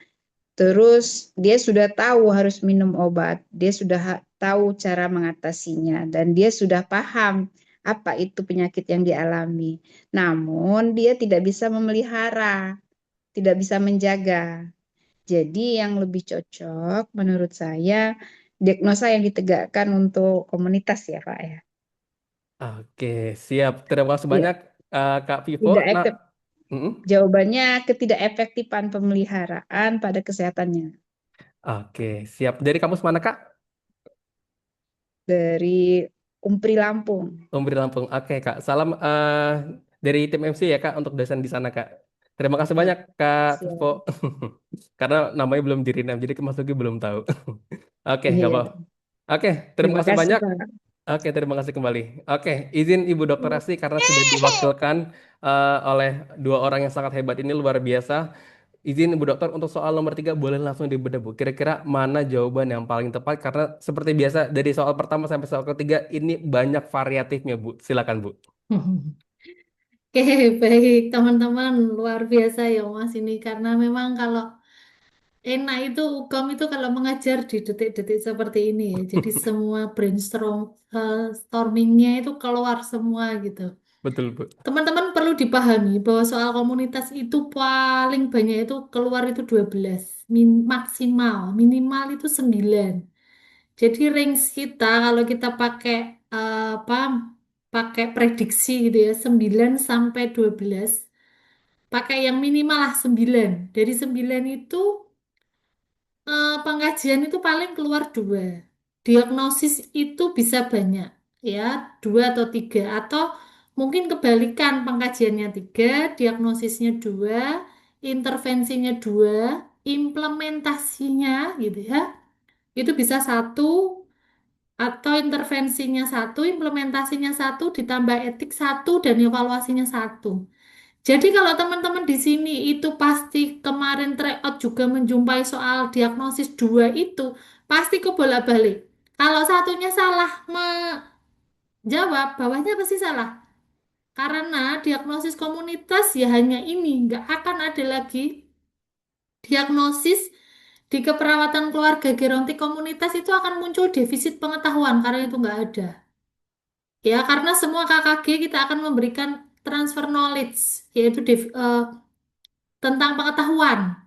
Terus dia sudah tahu harus minum obat, dia sudah tahu cara mengatasinya, dan dia sudah paham apa itu penyakit yang dialami. Namun dia tidak bisa memelihara, tidak bisa menjaga. Jadi yang lebih cocok menurut saya diagnosa yang ditegakkan untuk komunitas ya Pak ya. Oke, siap. Terima kasih Iya, banyak Kak Vivo. tidak Nah, efek, mm-mm. jawabannya ketidakefektifan pemeliharaan pada kesehatannya Oke, siap. Dari kampus mana Kak? dari Umpri Lampung. Umbri Lampung. Oke, Kak. Salam dari tim MC ya, Kak, untuk dosen di sana, Kak. Terima kasih Ya, banyak, Kak Vivo. siap. Karena namanya belum di rename, jadi Mas belum tahu. Oke, nggak apa. Iya, Oke, terima terima kasih kasih banyak. Pak. Oke, terima kasih kembali. Oke, izin Ibu Dokter Asti karena sudah diwakilkan oleh dua orang yang sangat hebat ini luar biasa. Izin Ibu Dokter untuk soal nomor 3 boleh langsung dibedah Bu. Kira-kira mana jawaban yang paling tepat? Karena seperti biasa dari soal pertama sampai soal ketiga ini banyak variatifnya Bu. Silakan Bu. Oke, baik teman-teman, luar biasa ya Mas ini karena memang kalau enak itu UKOM itu kalau mengajar di detik-detik seperti ini ya. Jadi semua stormingnya itu keluar semua gitu. Betul Bu. Teman-teman perlu dipahami bahwa soal komunitas itu paling banyak itu keluar itu 12, maksimal, minimal itu 9. Jadi range kita kalau kita pakai apa pakai prediksi gitu ya 9 sampai 12, pakai yang minimal lah 9. Dari 9 itu pengajian itu paling keluar 2. Diagnosis itu bisa banyak, ya, 2 atau 3. Atau mungkin kebalikan, pengkajiannya 3, diagnosisnya 2, intervensinya 2, implementasinya gitu ya. Itu bisa 1, atau intervensinya 1, implementasinya 1, ditambah etik 1, dan evaluasinya 1. Jadi kalau teman-teman di sini itu pasti kemarin tryout juga menjumpai soal diagnosis 2 itu pasti kebolak-balik. Kalau satunya salah menjawab, bawahnya pasti salah. Karena diagnosis komunitas ya hanya ini, nggak akan ada lagi diagnosis di keperawatan keluarga gerontik komunitas itu akan muncul defisit pengetahuan karena itu nggak ada. Ya, karena semua KKG kita akan memberikan transfer knowledge, yaitu tentang pengetahuan.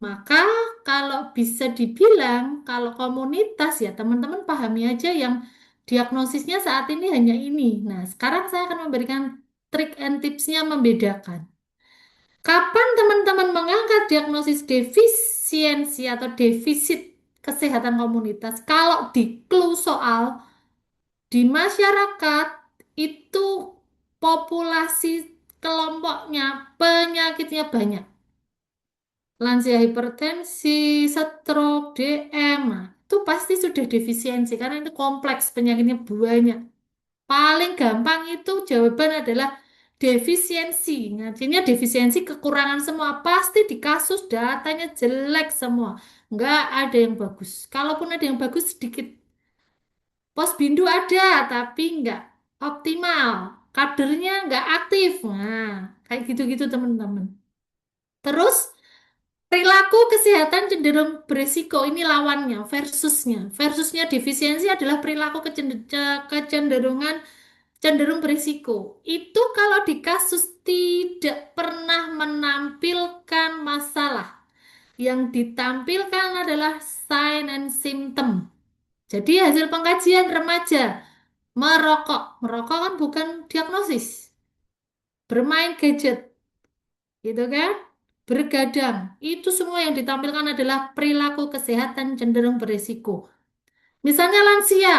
Maka kalau bisa dibilang, kalau komunitas ya teman-teman pahami aja yang diagnosisnya saat ini hanya ini. Nah, sekarang saya akan memberikan trik and tipsnya membedakan. Kapan teman-teman mengangkat diagnosis defisiensi atau defisit kesehatan komunitas? Kalau di clue soal di masyarakat itu populasi kelompoknya penyakitnya banyak. Lansia hipertensi, stroke, DM, nah, itu pasti sudah defisiensi karena itu kompleks penyakitnya banyak. Paling gampang itu jawaban adalah defisiensi. Artinya defisiensi kekurangan semua. Pasti di kasus datanya jelek semua. Nggak ada yang bagus. Kalaupun ada yang bagus sedikit. Posbindu ada, tapi nggak optimal. Kadernya nggak aktif. Nah, kayak gitu-gitu teman-teman. Terus perilaku kesehatan cenderung berisiko. Ini lawannya, versusnya. Versusnya defisiensi adalah perilaku kecenderungan cenderung berisiko. Itu kalau di kasus tidak pernah menampilkan masalah. Yang ditampilkan adalah sign and symptom. Jadi hasil pengkajian remaja merokok. Merokok kan bukan diagnosis. Bermain gadget, gitu kan? Bergadang. Itu semua yang ditampilkan adalah perilaku kesehatan cenderung berisiko. Misalnya lansia,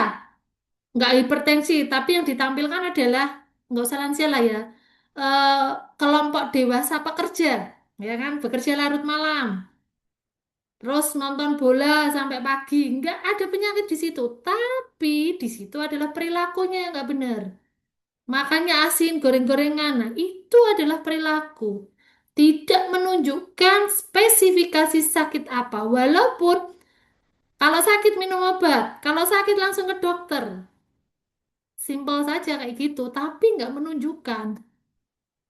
nggak hipertensi, tapi yang ditampilkan adalah, nggak usah lansia lah ya, eh, kelompok dewasa pekerja, ya kan? Bekerja larut malam. Terus nonton bola sampai pagi, nggak ada penyakit di situ. Tapi di situ adalah perilakunya yang nggak benar. Makanya asin, goreng-gorengan. Nah, itu adalah perilaku. Tidak menunjukkan spesifikasi sakit apa. Walaupun kalau sakit minum obat, kalau sakit langsung ke dokter. Simpel saja kayak gitu, tapi nggak menunjukkan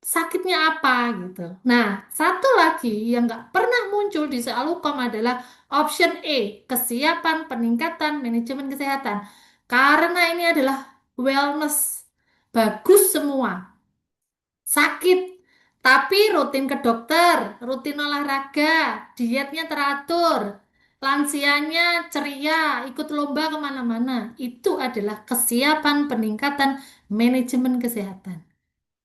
sakitnya apa gitu. Nah, satu lagi yang nggak pernah muncul di soal hukum adalah option E, kesiapan peningkatan manajemen kesehatan. Karena ini adalah wellness, bagus semua. Sakit, tapi rutin ke dokter, rutin olahraga, dietnya teratur, lansianya ceria, ikut lomba kemana-mana. Itu adalah kesiapan peningkatan manajemen kesehatan.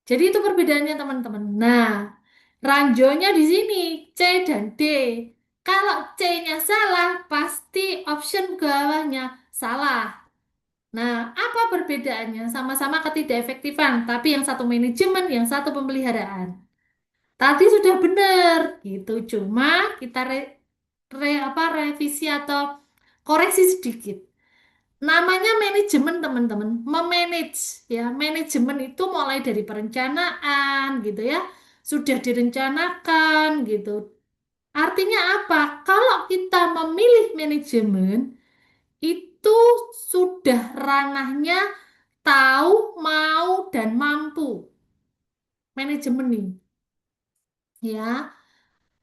Jadi itu perbedaannya teman-teman. Nah, ranjonya di sini C dan D. Kalau C-nya salah, pasti option bawahnya salah. Nah, apa perbedaannya? Sama-sama ketidakefektifan, tapi yang satu manajemen, yang satu pemeliharaan. Tadi sudah benar, gitu. Cuma kita revisi atau koreksi sedikit. Namanya manajemen, teman-teman. Memanage, ya. Manajemen itu mulai dari perencanaan, gitu ya. Sudah direncanakan, gitu. Artinya apa? Kalau kita memilih manajemen, itu sudah ranahnya tahu, mau, dan mampu. Manajemen nih. Ya,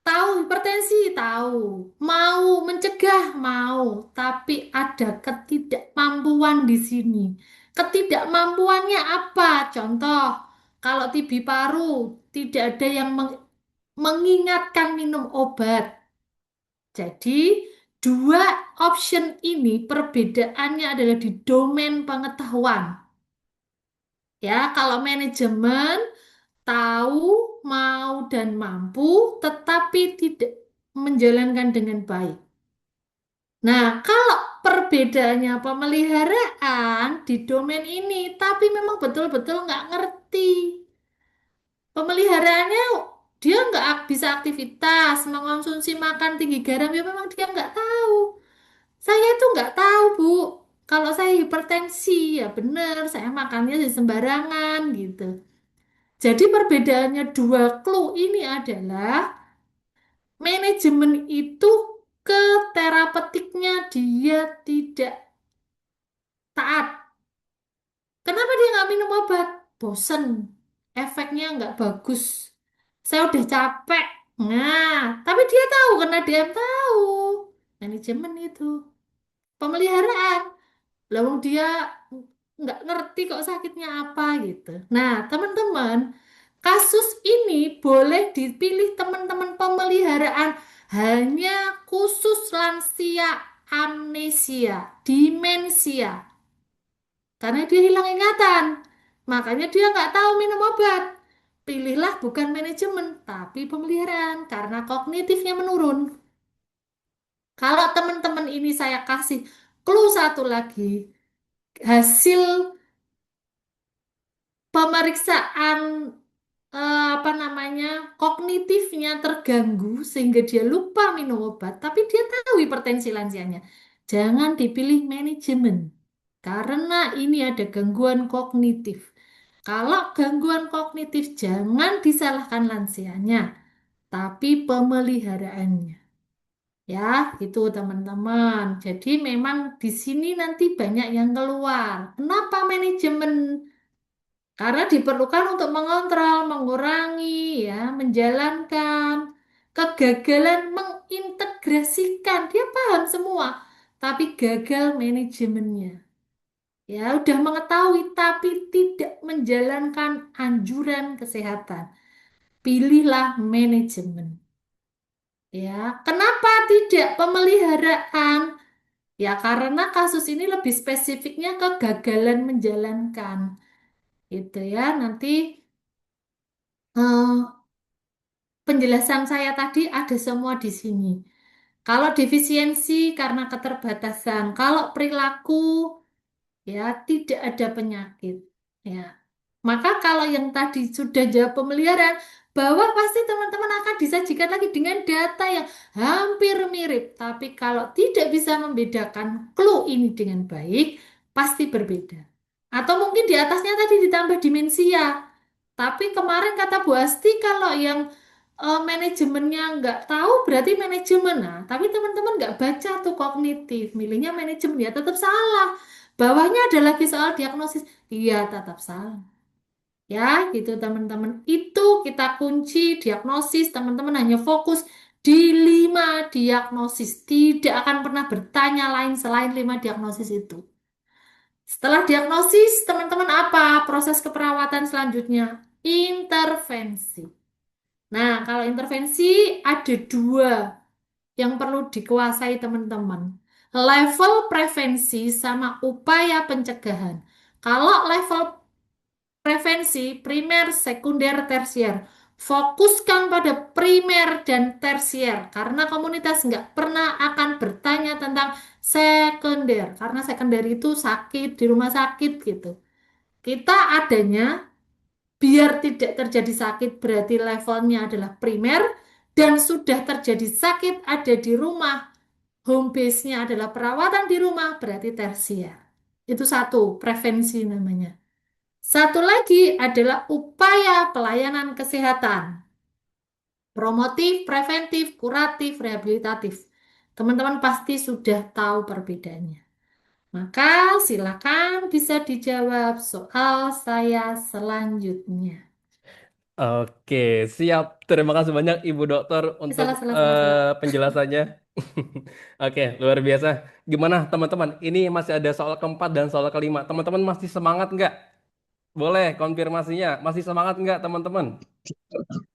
tahu hipertensi, tahu. Mau mencegah, mau. Tapi ada ketidakmampuan di sini. Ketidakmampuannya apa? Contoh, kalau TB paru, tidak ada yang mengingatkan minum obat. Jadi, dua option ini perbedaannya adalah di domain pengetahuan. Ya, kalau manajemen tahu, mau, dan mampu, tetapi tidak menjalankan dengan baik. Nah, kalau perbedaannya pemeliharaan di domain ini, tapi memang betul-betul nggak ngerti. Pemeliharaannya dia nggak bisa aktivitas, mengonsumsi makan tinggi garam, ya memang dia nggak tahu. Saya itu nggak tahu, Bu. Kalau saya hipertensi, ya benar, saya makannya di sembarangan gitu. Jadi perbedaannya dua clue ini adalah manajemen itu ke terapeutiknya dia tidak taat. Kenapa dia nggak minum obat? Bosen, efeknya nggak bagus. Saya udah capek. Nah, tapi dia tahu karena dia tahu manajemen itu pemeliharaan. Lawang dia nggak ngerti kok sakitnya apa gitu. Nah, teman-teman, kasus ini boleh dipilih teman-teman pemeliharaan hanya khusus lansia amnesia, demensia. Karena dia hilang ingatan. Makanya dia nggak tahu minum obat. Pilihlah bukan manajemen, tapi pemeliharaan. Karena kognitifnya menurun. Kalau teman-teman ini saya kasih clue satu lagi. Hasil pemeriksaan apa namanya kognitifnya terganggu sehingga dia lupa minum obat, tapi dia tahu hipertensi lansianya. Jangan dipilih manajemen, Karena ini ada gangguan kognitif. Kalau gangguan kognitif jangan disalahkan lansianya, tapi pemeliharaannya. Ya, gitu teman-teman. Jadi memang di sini nanti banyak yang keluar. Kenapa manajemen? Karena diperlukan untuk mengontrol, mengurangi, ya, menjalankan kegagalan mengintegrasikan. Dia paham semua, tapi gagal manajemennya. Ya, udah mengetahui tapi tidak menjalankan anjuran kesehatan. Pilihlah manajemen. Ya, kenapa tidak pemeliharaan? Ya, karena kasus ini lebih spesifiknya kegagalan menjalankan. Itu ya, nanti eh, penjelasan saya tadi ada semua di sini. Kalau defisiensi karena keterbatasan, kalau perilaku ya tidak ada penyakit. Ya. Maka kalau yang tadi sudah jawab pemeliharaan, bahwa pasti teman-teman akan disajikan lagi dengan data yang hampir mirip. Tapi kalau tidak bisa membedakan clue ini dengan baik, pasti berbeda. Atau mungkin di atasnya tadi ditambah dimensia. Tapi kemarin kata Bu Asti kalau yang manajemennya nggak tahu berarti manajemen. Nah, tapi teman-teman nggak baca tuh kognitif, milihnya manajemen ya tetap salah. Bawahnya ada lagi soal diagnosis, iya tetap salah. Ya, gitu teman-teman. Itu kita kunci diagnosis, teman-teman hanya fokus di 5 diagnosis. Tidak akan pernah bertanya lain selain 5 diagnosis itu. Setelah diagnosis, teman-teman apa proses keperawatan selanjutnya? Intervensi. Nah, kalau intervensi ada 2 yang perlu dikuasai teman-teman. Level prevensi sama upaya pencegahan. Kalau level prevensi, primer, sekunder, tersier. Fokuskan pada primer dan tersier. Karena komunitas nggak pernah akan bertanya tentang sekunder. Karena sekunder itu sakit, di rumah sakit gitu. Kita adanya biar tidak terjadi sakit berarti levelnya adalah primer. Dan sudah terjadi sakit ada di rumah. Home base-nya adalah perawatan di rumah berarti tersier. Itu satu, prevensi namanya. Satu lagi adalah upaya pelayanan kesehatan. Promotif, preventif, kuratif, rehabilitatif. Teman-teman pasti sudah tahu perbedaannya. Maka silakan bisa dijawab soal saya selanjutnya. Oke, siap. Terima kasih banyak Ibu Dokter untuk Salah, salah, salah, salah. penjelasannya. Oke, luar biasa. Gimana teman-teman? Ini masih ada soal keempat dan soal kelima. Teman-teman masih semangat nggak? Boleh konfirmasinya. Masih semangat nggak teman-teman?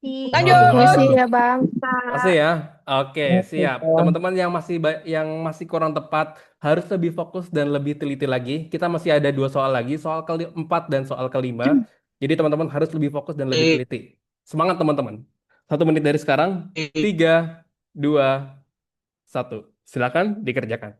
Masih Lanjut. ya Bang. Masih ya? Oke, siap. Teman-teman yang yang masih kurang tepat harus lebih fokus dan lebih teliti lagi. Kita masih ada 2 soal lagi, soal keempat dan soal kelima. Jadi teman-teman harus lebih fokus dan lebih teliti. Semangat teman-teman. 1 menit dari sekarang. 3, 2, 1. Silakan dikerjakan.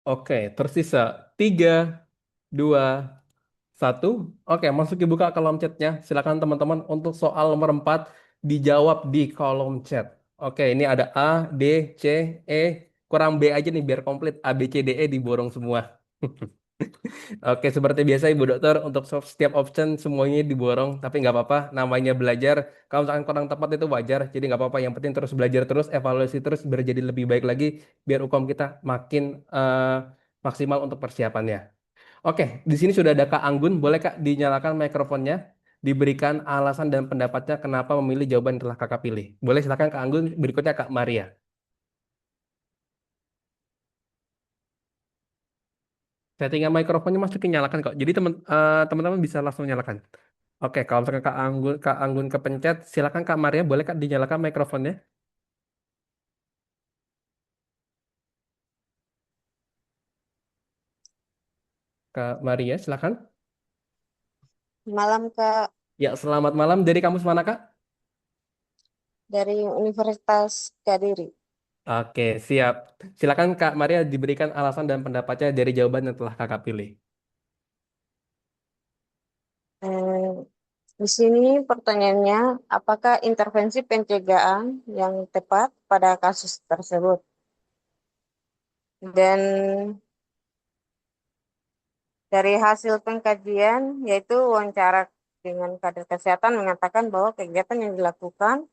Oke, tersisa 3, 2, 1. Oke, masuk dibuka kolom chatnya. Silakan teman-teman untuk soal nomor 4 dijawab di kolom chat. Oke, ini ada A, D, C, E. Kurang B aja nih biar komplit. A, B, C, D, E diborong semua. Oke, seperti biasa Ibu Dokter, untuk setiap option semuanya diborong. Tapi nggak apa-apa, namanya belajar. Kalau misalkan kurang tepat itu wajar, jadi nggak apa-apa. Yang penting terus belajar terus, evaluasi terus, biar jadi lebih baik lagi. Biar UKOM kita makin maksimal untuk persiapannya. Oke, di sini sudah ada Kak Anggun. Boleh Kak dinyalakan mikrofonnya? diberikan alasan dan pendapatnya kenapa memilih jawaban yang telah kakak pilih. Boleh silakan Kak Anggun, berikutnya Kak Maria. Settingan mikrofonnya masih nyalakan kok. Jadi teman-teman bisa langsung nyalakan. Oke, kalau misalkan Kak Anggun kepencet, silakan Kak Maria, boleh Kak dinyalakan mikrofonnya? Kak Maria, silakan. Malam Kak, Ya, selamat malam. Dari kampus mana, Kak? dari Universitas Kediri. Oke, siap. Silakan Kak Maria diberikan alasan dan pendapatnya dari jawaban yang telah Kakak pilih. Eh, di sini pertanyaannya, apakah intervensi pencegahan yang tepat pada kasus tersebut? Dan dari hasil pengkajian, yaitu wawancara dengan kader kesehatan mengatakan bahwa kegiatan yang dilakukan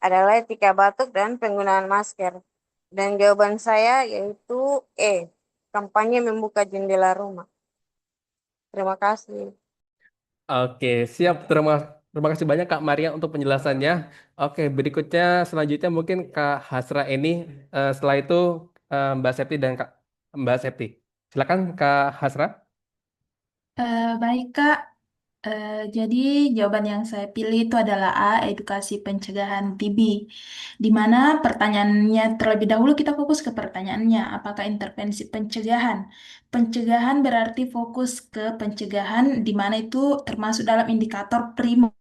adalah etika batuk dan penggunaan masker. Dan jawaban saya yaitu E, kampanye membuka jendela rumah. Terima kasih. Oke, siap. Terima kasih banyak Kak Maria untuk penjelasannya. Oke, berikutnya selanjutnya mungkin Kak Hasra ini. Setelah itu Mbak Septi dan Mbak Septi. Silakan Kak Hasra. Baik, Kak. Jadi jawaban yang saya pilih itu adalah A, edukasi pencegahan TB. Di mana pertanyaannya terlebih dahulu kita fokus ke pertanyaannya, apakah intervensi pencegahan? Pencegahan berarti fokus ke pencegahan di mana itu termasuk dalam indikator primer.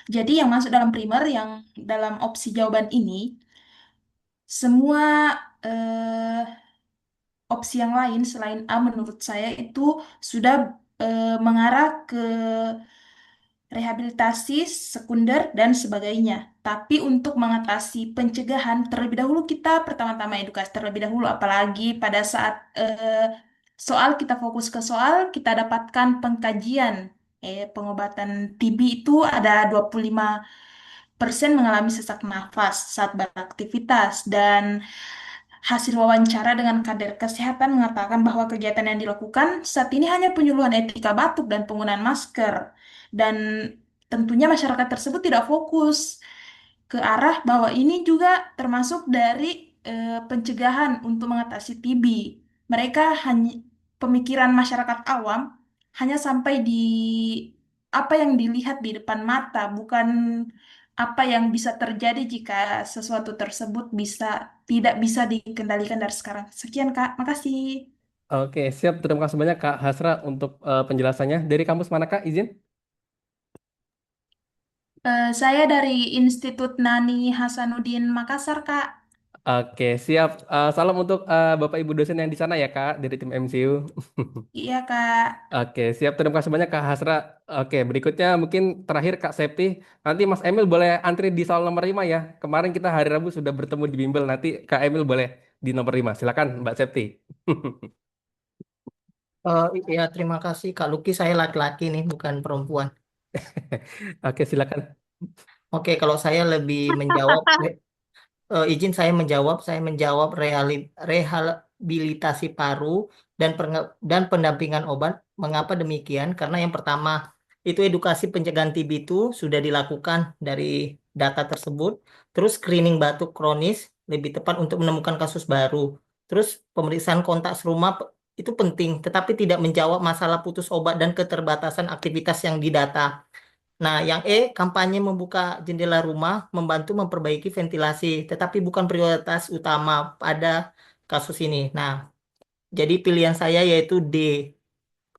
Jadi yang masuk dalam primer yang dalam opsi jawaban ini semua eh, opsi yang lain selain A menurut saya itu sudah mengarah ke rehabilitasi sekunder dan sebagainya. Tapi untuk mengatasi pencegahan terlebih dahulu kita pertama-tama edukasi terlebih dahulu apalagi pada saat soal kita fokus ke soal kita dapatkan pengkajian pengobatan TB itu ada 25% mengalami sesak nafas saat beraktivitas dan hasil wawancara dengan kader kesehatan mengatakan bahwa kegiatan yang dilakukan saat ini hanya penyuluhan etika batuk dan penggunaan masker. Dan tentunya masyarakat tersebut tidak fokus ke arah bahwa ini juga termasuk dari pencegahan untuk mengatasi TB. Mereka hanya pemikiran masyarakat awam hanya sampai di apa yang dilihat di depan mata, bukan apa yang bisa terjadi jika sesuatu tersebut tidak bisa dikendalikan dari sekarang. Sekian, Kak. Makasih. Oke, siap. Terima kasih banyak Kak Hasra untuk penjelasannya. Dari kampus mana Kak? Izin? Saya dari Institut Nani Hasanuddin Makassar, Kak. Oke, siap. Salam untuk Bapak Ibu dosen yang di sana ya Kak, dari tim MCU. Iya, Kak. Oke, siap. Terima kasih banyak Kak Hasra. Oke, berikutnya mungkin terakhir Kak Septi. Nanti Mas Emil boleh antri di salah nomor 5 ya. Kemarin kita hari Rabu sudah bertemu di bimbel. Nanti Kak Emil boleh di nomor 5. Silakan Mbak Septi. Ya, terima kasih Kak Luki. Saya laki-laki nih, bukan perempuan. Oke, silakan. Oke, kalau saya lebih menjawab, izin saya menjawab rehabilitasi paru dan pendampingan obat. Mengapa demikian? Karena yang pertama, itu edukasi pencegahan TB itu sudah dilakukan dari data tersebut. Terus screening batuk kronis lebih tepat untuk menemukan kasus baru. Terus pemeriksaan kontak serumah itu penting, tetapi tidak menjawab masalah putus obat dan keterbatasan aktivitas yang didata. Nah, yang E, kampanye membuka jendela rumah membantu memperbaiki ventilasi, tetapi bukan prioritas utama pada kasus ini. Nah, jadi pilihan saya yaitu D,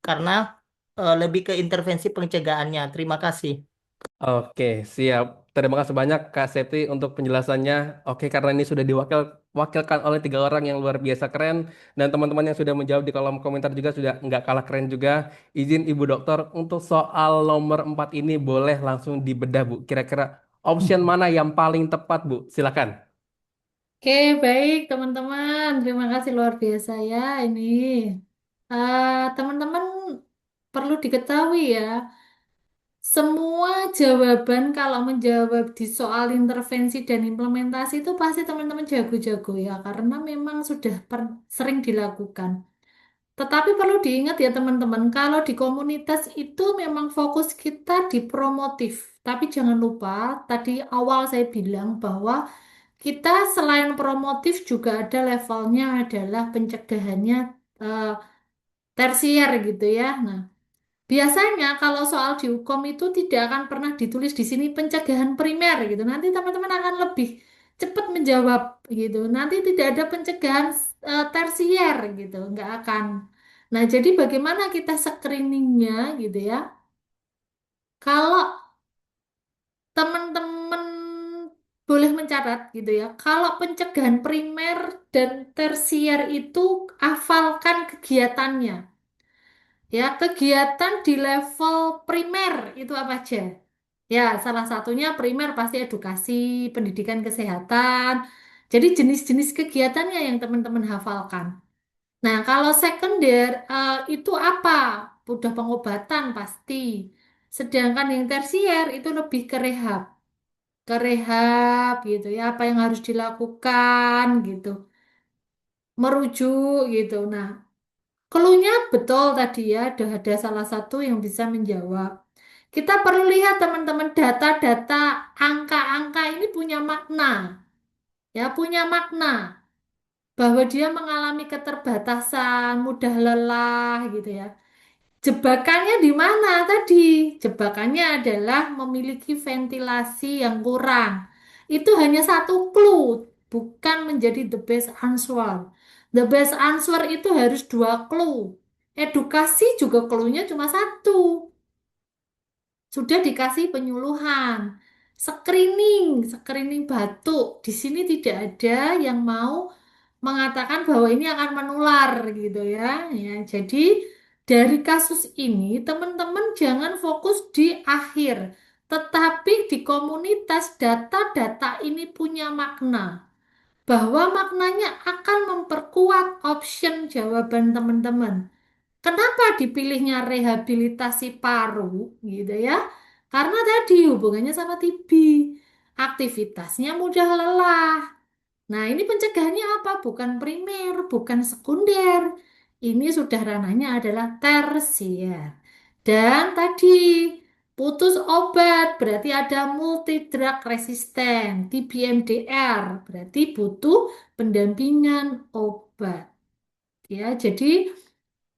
karena lebih ke intervensi pencegahannya. Terima kasih. Oke, siap. Terima kasih banyak Kak Septi untuk penjelasannya. Oke, karena ini sudah diwakilkan oleh 3 orang yang luar biasa keren dan teman-teman yang sudah menjawab di kolom komentar juga sudah nggak kalah keren juga. Izin Ibu Dokter untuk soal nomor 4 ini boleh langsung dibedah Bu. Kira-kira option mana yang paling tepat Bu? Silakan. Oke, baik teman-teman. Terima kasih luar biasa ya ini. Teman-teman perlu diketahui ya, semua jawaban kalau menjawab di soal intervensi dan implementasi itu pasti teman-teman jago-jago ya, karena memang sudah sering dilakukan. Tetapi perlu diingat ya teman-teman, kalau di komunitas itu memang fokus kita di promotif. Tapi jangan lupa, tadi awal saya bilang bahwa kita selain promotif juga ada levelnya adalah pencegahannya eh, tersier gitu ya. Nah, biasanya kalau soal di hukum itu tidak akan pernah ditulis di sini pencegahan primer gitu. Nanti teman-teman akan lebih cepat menjawab gitu. Nanti tidak ada pencegahan tersier gitu, nggak akan. Nah, jadi bagaimana kita screeningnya gitu ya? Kalau teman-teman boleh mencatat gitu ya, kalau pencegahan primer dan tersier itu hafalkan kegiatannya. Ya, kegiatan di level primer itu apa aja? Ya, salah satunya primer pasti edukasi, pendidikan kesehatan. Jadi jenis-jenis kegiatannya yang teman-teman hafalkan. Nah, kalau sekunder itu apa? Udah pengobatan pasti. Sedangkan yang tersier itu lebih ke rehab gitu ya, apa yang harus dilakukan gitu, merujuk gitu. Nah, clue-nya betul tadi ya, ada salah satu yang bisa menjawab. Kita perlu lihat teman-teman data-data, angka-angka ini punya makna, ya punya makna bahwa dia mengalami keterbatasan, mudah lelah gitu ya. Jebakannya di mana tadi? Jebakannya adalah memiliki ventilasi yang kurang. Itu hanya satu clue, bukan menjadi the best answer. The best answer itu harus dua clue. Edukasi juga clue-nya cuma satu. Sudah dikasih penyuluhan. Screening batuk. Di sini tidak ada yang mau mengatakan bahwa ini akan menular gitu ya. Ya, jadi dari kasus ini teman-teman jangan fokus di akhir, tetapi di komunitas data-data ini punya makna. Bahwa maknanya akan memperkuat option jawaban teman-teman. Kenapa dipilihnya rehabilitasi paru gitu ya? Karena tadi hubungannya sama TB. Aktivitasnya mudah lelah. Nah, ini pencegahannya apa? Bukan primer, bukan sekunder. Ini sudah ranahnya adalah tersier. Dan tadi putus obat berarti ada multi drug resisten, TB-MDR, berarti butuh pendampingan obat. Ya, jadi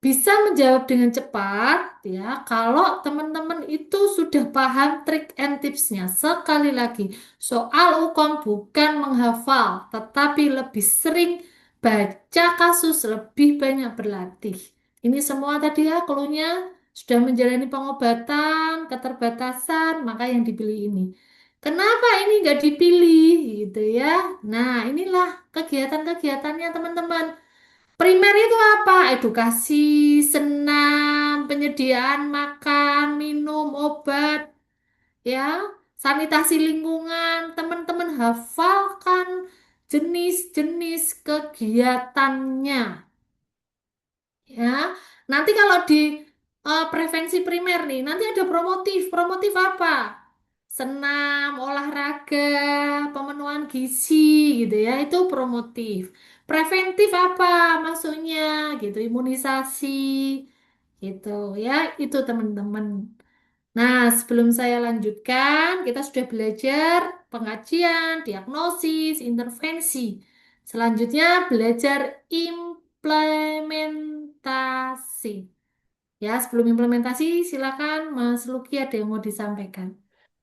bisa menjawab dengan cepat ya kalau teman-teman itu sudah paham trik and tipsnya. Sekali lagi, soal UKOM bukan menghafal, tetapi lebih sering baca kasus, lebih banyak berlatih. Ini semua tadi ya clue-nya sudah menjalani pengobatan, keterbatasan, maka yang dipilih ini. Kenapa ini nggak dipilih gitu ya? Nah, inilah kegiatan-kegiatannya teman-teman. Primer itu apa? Edukasi, senam, penyediaan makan, minum, obat, ya, sanitasi lingkungan. Teman-teman hafalkan jenis-jenis kegiatannya. Ya, nanti kalau di prevensi primer nih, nanti ada promotif. Promotif apa? Senam, olahraga, pemenuhan gizi, gitu ya. Itu promotif. Preventif apa maksudnya? Gitu, imunisasi, gitu ya. Itu teman-teman. Nah, sebelum saya lanjutkan, kita sudah belajar pengajian, diagnosis, intervensi. Selanjutnya belajar implementasi. Ya, sebelum implementasi, silakan Mas Luki ada yang mau disampaikan.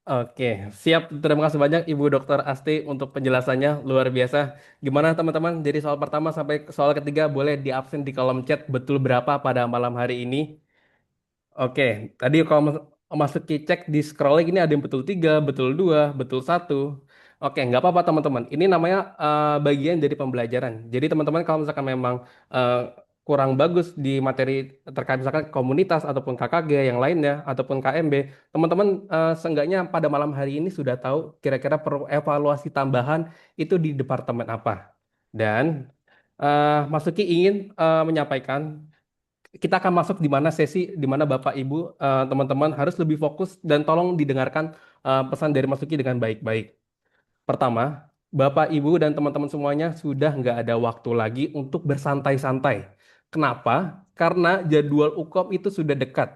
Oke, siap. Terima kasih banyak Ibu Dokter Asti untuk penjelasannya luar biasa. Gimana teman-teman? Jadi soal pertama sampai soal ketiga boleh di absen di kolom chat betul berapa pada malam hari ini. Oke, tadi kalau masuk cek di scrolling ini ada yang betul tiga, betul dua, betul satu. Oke, nggak apa-apa teman-teman. Ini namanya bagian dari pembelajaran. Jadi teman-teman kalau misalkan memang eh, kurang bagus di materi terkait misalkan komunitas ataupun KKG yang lainnya ataupun KMB, teman-teman seenggaknya pada malam hari ini sudah tahu kira-kira perlu evaluasi tambahan itu di departemen apa. Dan Mas Uki ingin menyampaikan kita akan masuk di mana sesi di mana Bapak Ibu teman-teman harus lebih fokus dan tolong didengarkan pesan dari Mas Uki dengan baik-baik. Pertama, Bapak Ibu dan teman-teman semuanya sudah nggak ada waktu lagi untuk bersantai-santai. Kenapa? Karena jadwal UKOM itu sudah dekat.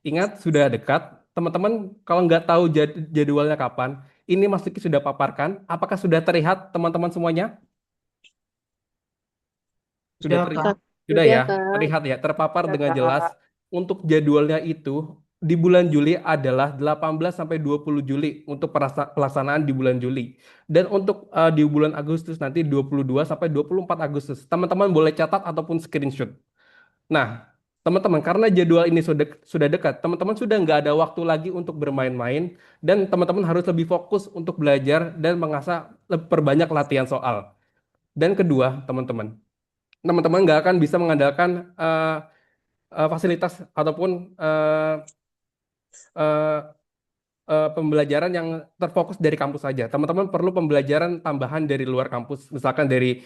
Ingat, sudah dekat. Teman-teman, kalau nggak tahu jadwalnya kapan, ini Mas Luki sudah paparkan. Apakah sudah terlihat teman-teman semuanya? Sudah Sudah, terlihat? Kak. Sudah Sudah, ya, Kak. terlihat ya, terpapar Sudah, dengan jelas. Kak. Untuk jadwalnya itu di bulan Juli adalah 18 sampai 20 Juli untuk pelaksanaan di bulan Juli. Dan untuk di bulan Agustus nanti 22 sampai 24 Agustus. Teman-teman boleh catat ataupun screenshot. Nah, teman-teman, karena jadwal ini sudah dekat, teman-teman sudah nggak ada waktu lagi untuk bermain-main, dan teman-teman harus lebih fokus untuk belajar dan mengasah perbanyak latihan soal. Dan kedua, teman-teman nggak akan bisa mengandalkan fasilitas ataupun eh, pembelajaran yang terfokus dari kampus saja. Teman-teman perlu pembelajaran tambahan dari luar kampus, misalkan dari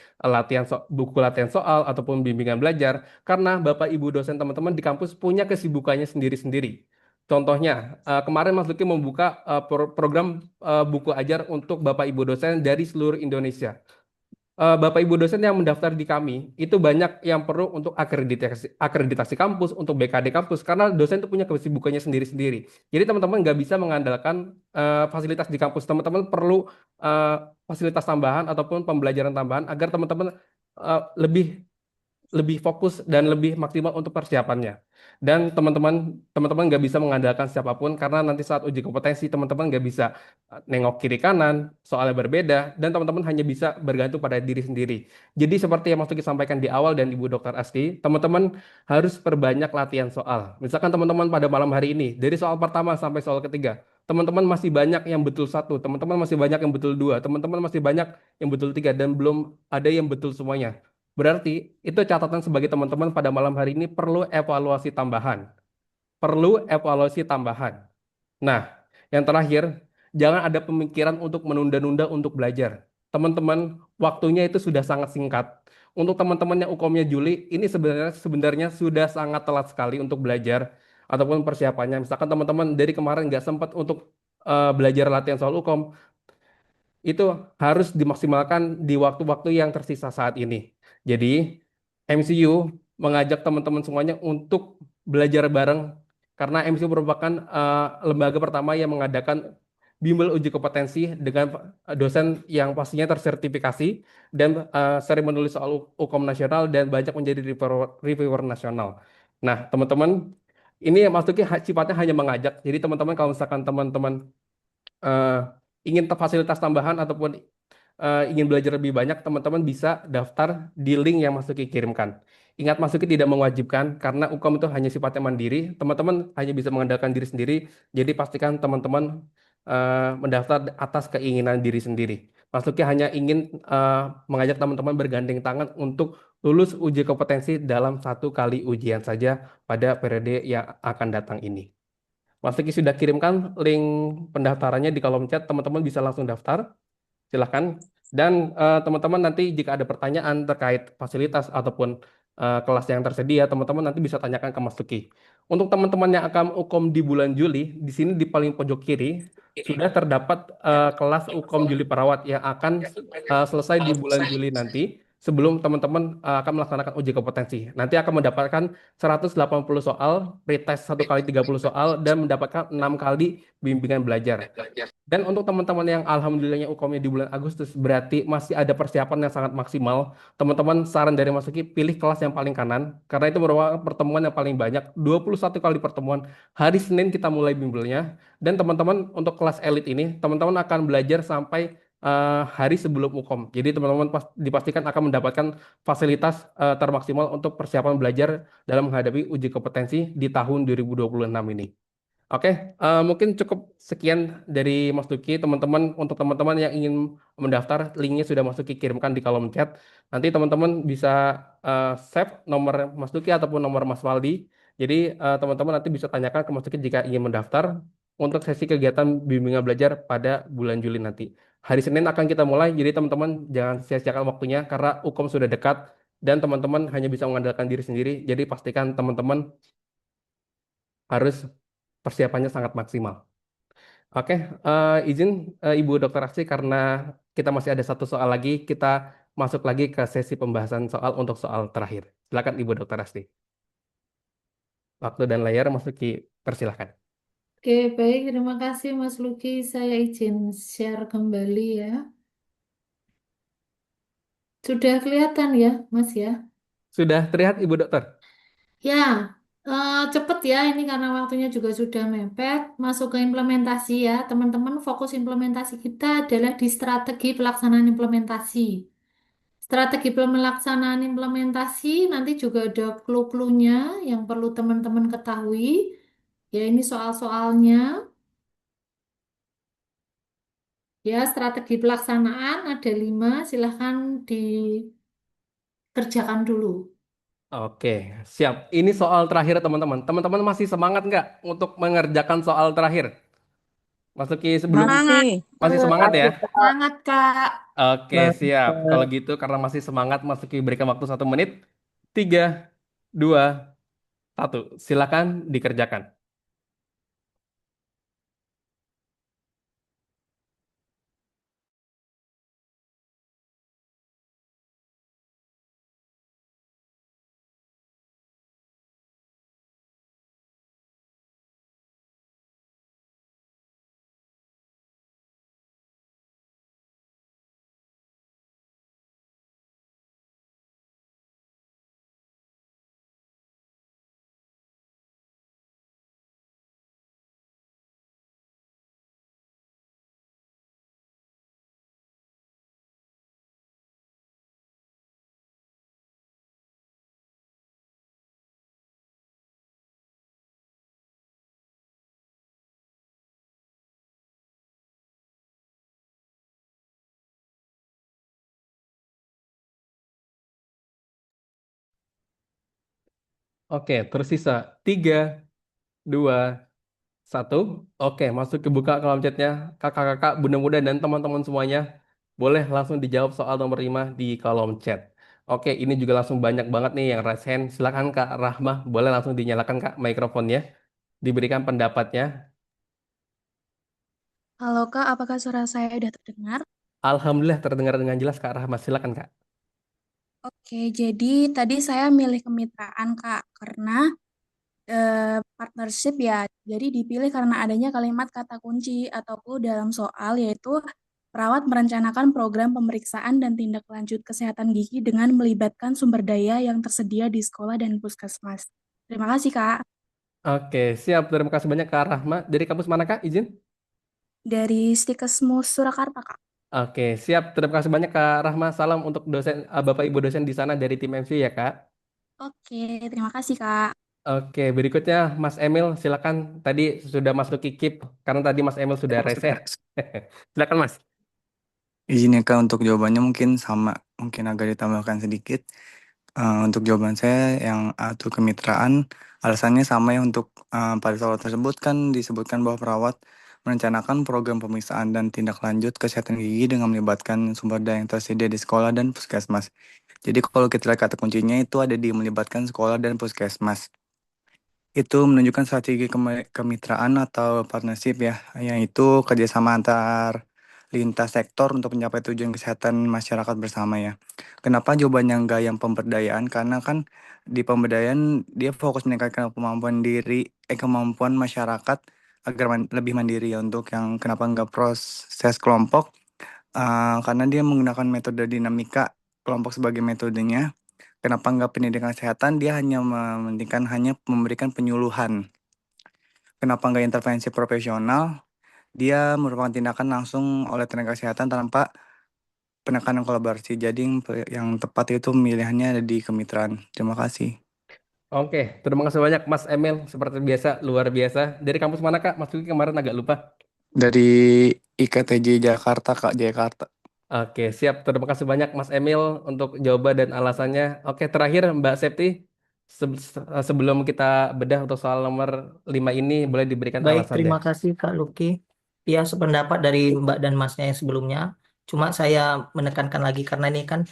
buku latihan soal ataupun bimbingan belajar, karena Bapak Ibu dosen teman-teman di kampus punya kesibukannya sendiri-sendiri. Contohnya, kemarin Mas Luki membuka program buku ajar untuk Bapak Ibu dosen dari seluruh Indonesia. Bapak Ibu dosen yang mendaftar di kami itu banyak yang perlu untuk akreditasi kampus, untuk BKD kampus, karena dosen itu punya kesibukannya sendiri-sendiri. Jadi teman-teman nggak bisa mengandalkan fasilitas di kampus. Teman-teman perlu eh, fasilitas tambahan ataupun pembelajaran tambahan agar teman-teman lebih lebih fokus dan lebih maksimal untuk persiapannya. Dan teman-teman nggak bisa mengandalkan siapapun karena nanti saat uji kompetensi teman-teman nggak bisa nengok kiri kanan, soalnya berbeda, dan teman-teman hanya bisa bergantung pada diri sendiri. Jadi seperti yang Mas Tuki sampaikan di awal dan Ibu Dokter Asti, teman-teman harus perbanyak latihan soal. Misalkan teman-teman pada malam hari ini, dari soal pertama sampai soal ketiga, teman-teman masih banyak yang betul satu, teman-teman masih banyak yang betul dua, teman-teman masih banyak yang betul tiga, dan belum ada yang betul semuanya. Berarti itu catatan sebagai teman-teman pada malam hari ini perlu evaluasi tambahan. Perlu evaluasi tambahan. Nah, yang terakhir, jangan ada pemikiran untuk menunda-nunda untuk belajar. Teman-teman, waktunya itu sudah sangat singkat. Untuk teman-teman yang UKOM-nya Juli, ini sebenarnya sudah sangat telat sekali untuk belajar ataupun persiapannya. Misalkan teman-teman dari kemarin nggak sempat untuk belajar latihan soal UKOM, itu harus dimaksimalkan di waktu-waktu yang tersisa saat ini. Jadi, MCU mengajak teman-teman semuanya untuk belajar bareng karena MCU merupakan lembaga pertama yang mengadakan bimbel uji kompetensi dengan dosen yang pastinya tersertifikasi dan sering menulis soal hukum nasional dan banyak menjadi reviewer nasional. Nah, teman-teman, ini Mas Tuki sifatnya hanya mengajak. Jadi teman-teman kalau misalkan teman-teman eh, ingin fasilitas tambahan ataupun ingin belajar lebih banyak, teman-teman bisa daftar di link yang Mas Tuki kirimkan. Ingat, Mas Tuki tidak mewajibkan karena UKOM itu hanya sifatnya mandiri. Teman-teman hanya bisa mengandalkan diri sendiri. Jadi pastikan teman-teman mendaftar atas keinginan diri sendiri. Mas Tuki hanya ingin mengajak teman-teman bergandeng tangan untuk lulus uji kompetensi dalam satu kali ujian saja pada periode yang akan datang ini. Mas Tuki sudah kirimkan link pendaftarannya di kolom chat, teman-teman bisa langsung daftar. Silahkan. Dan teman-teman nanti jika ada pertanyaan terkait fasilitas ataupun kelas yang tersedia, teman-teman nanti bisa tanyakan ke Mas Tuki. Untuk teman-teman yang akan UKOM di bulan Juli, di sini di paling pojok kiri sudah terdapat kelas UKOM Juli Perawat yang akan selesai di bulan Juli nanti sebelum teman-teman akan melaksanakan uji kompetensi. Nanti akan mendapatkan 180 soal, pretest 1 kali 30 soal, dan mendapatkan 6 kali bimbingan belajar. Dan untuk teman-teman yang alhamdulillahnya UKOM-nya di bulan Agustus, berarti masih ada persiapan yang sangat maksimal. Teman-teman, saran dari Mas Uki, pilih kelas yang paling kanan, karena itu merupakan pertemuan yang paling banyak, 21 kali pertemuan. Hari Senin kita mulai bimbelnya, dan teman-teman untuk kelas elit ini, teman-teman akan belajar sampai hari sebelum UKOM. Jadi teman-teman dipastikan akan mendapatkan fasilitas termaksimal untuk persiapan belajar dalam menghadapi uji kompetensi di tahun 2026 ini. Oke, mungkin cukup sekian dari Mas Duki, teman-teman. Untuk teman-teman yang ingin mendaftar, linknya sudah Mas Duki kirimkan di kolom chat. Nanti teman-teman bisa save nomor Mas Duki ataupun nomor Mas Waldi. Jadi teman-teman nanti bisa tanyakan ke Mas Duki jika ingin mendaftar untuk sesi kegiatan bimbingan belajar pada bulan Juli nanti. Hari Senin akan kita mulai, jadi teman-teman jangan sia-siakan waktunya karena UKOM sudah dekat dan teman-teman hanya bisa mengandalkan diri sendiri. Jadi pastikan teman-teman harus persiapannya sangat maksimal. Oke, izin Ibu Dokter Aksi karena kita masih ada satu soal lagi, kita masuk lagi ke sesi pembahasan soal untuk soal terakhir. Silakan Ibu Dokter Asti. Waktu dan layar Mas Luki, persilahkan. Oke, baik. Terima kasih Mas Luki. Saya izin share kembali ya. Sudah kelihatan ya, Mas ya? Sudah terlihat Ibu Dokter? Ya, cepet ya ini karena waktunya juga sudah mepet. Masuk ke implementasi ya. Teman-teman, fokus implementasi kita adalah di strategi pelaksanaan implementasi. Strategi pelaksanaan implementasi nanti juga ada clue-cluenya yang perlu teman-teman ketahui. Ya, ini soal-soalnya. Ya, strategi pelaksanaan ada 5. Silahkan dikerjakan dulu. Oke, siap. Ini soal terakhir teman-teman. Teman-teman masih semangat nggak untuk mengerjakan soal terakhir? Mas Luki sebelum Semangat. masih semangat ya? Semangat, Kak. Oke, siap. Kalau gitu karena masih semangat, Mas Luki berikan waktu 1 menit. 3, 2, 1. Silakan dikerjakan. Oke, tersisa 3, 2, 1. Oke, masuk ke buka kolom chatnya. Kakak-kakak, bunda-bunda, dan teman-teman semuanya. Boleh langsung dijawab soal nomor 5 di kolom chat. Oke, ini juga langsung banyak banget nih yang raise hand. Silakan Kak Rahmah, boleh langsung dinyalakan Kak mikrofonnya. Diberikan pendapatnya. Halo Kak, apakah suara saya sudah terdengar? Alhamdulillah terdengar dengan jelas Kak Rahmah. Silakan Kak. Oke, jadi tadi saya milih kemitraan Kak, karena partnership ya, jadi dipilih karena adanya kalimat kata kunci atau clue dalam soal, yaitu perawat merencanakan program pemeriksaan dan tindak lanjut kesehatan gigi dengan melibatkan sumber daya yang tersedia di sekolah dan puskesmas. Terima kasih Kak. Oke, siap. Terima kasih banyak Kak Rahma. Dari kampus mana Kak? Izin? Dari Stikesmus Surakarta Kak. Oke, siap. Terima kasih banyak Kak Rahma. Salam untuk dosen, Bapak Ibu dosen di sana dari tim MC ya Kak. Oke, terima kasih Kak. Oke, berikutnya Mas Emil, silakan. Tadi sudah Mas Lucky keep karena tadi Mas Emil sudah reset. Silakan Mas. Izin ya Kak untuk jawabannya mungkin sama, mungkin agak ditambahkan sedikit. Untuk jawaban saya yang atur kemitraan, alasannya sama ya untuk pada soal tersebut kan disebutkan bahwa perawat merencanakan program pemeriksaan dan tindak lanjut kesehatan gigi dengan melibatkan sumber daya yang tersedia di sekolah dan puskesmas. Jadi kalau kita lihat kata kuncinya itu ada di melibatkan sekolah dan puskesmas. Itu menunjukkan strategi kemitraan atau partnership ya, yang itu kerjasama antar lintas sektor untuk mencapai tujuan kesehatan masyarakat bersama ya. Kenapa jawabannya enggak yang pemberdayaan? Karena kan di pemberdayaan dia fokus meningkatkan kemampuan masyarakat agar lebih mandiri ya. Untuk yang kenapa enggak proses kelompok? Karena dia menggunakan metode dinamika kelompok sebagai metodenya. Kenapa enggak pendidikan kesehatan? Dia hanya mementingkan hanya memberikan penyuluhan. Kenapa enggak intervensi profesional? Dia merupakan tindakan langsung oleh tenaga kesehatan tanpa penekanan kolaborasi. Jadi yang tepat itu pemilihannya ada di kemitraan. Terima kasih. Oke, terima kasih banyak Mas Emil. Seperti biasa, luar biasa. Dari kampus mana Kak? Mas Lucky kemarin agak lupa. Dari IKTJ Jakarta, Kak, Jakarta. Oke, siap. Terima kasih banyak Mas Emil untuk jawaban dan alasannya. Oke, terakhir Mbak Septi, sebelum kita bedah untuk soal nomor 5 ini, boleh diberikan Baik, alasannya. terima kasih Kak Luki. Ya, sependapat dari Mbak dan Masnya yang sebelumnya. Cuma saya menekankan lagi karena ini kan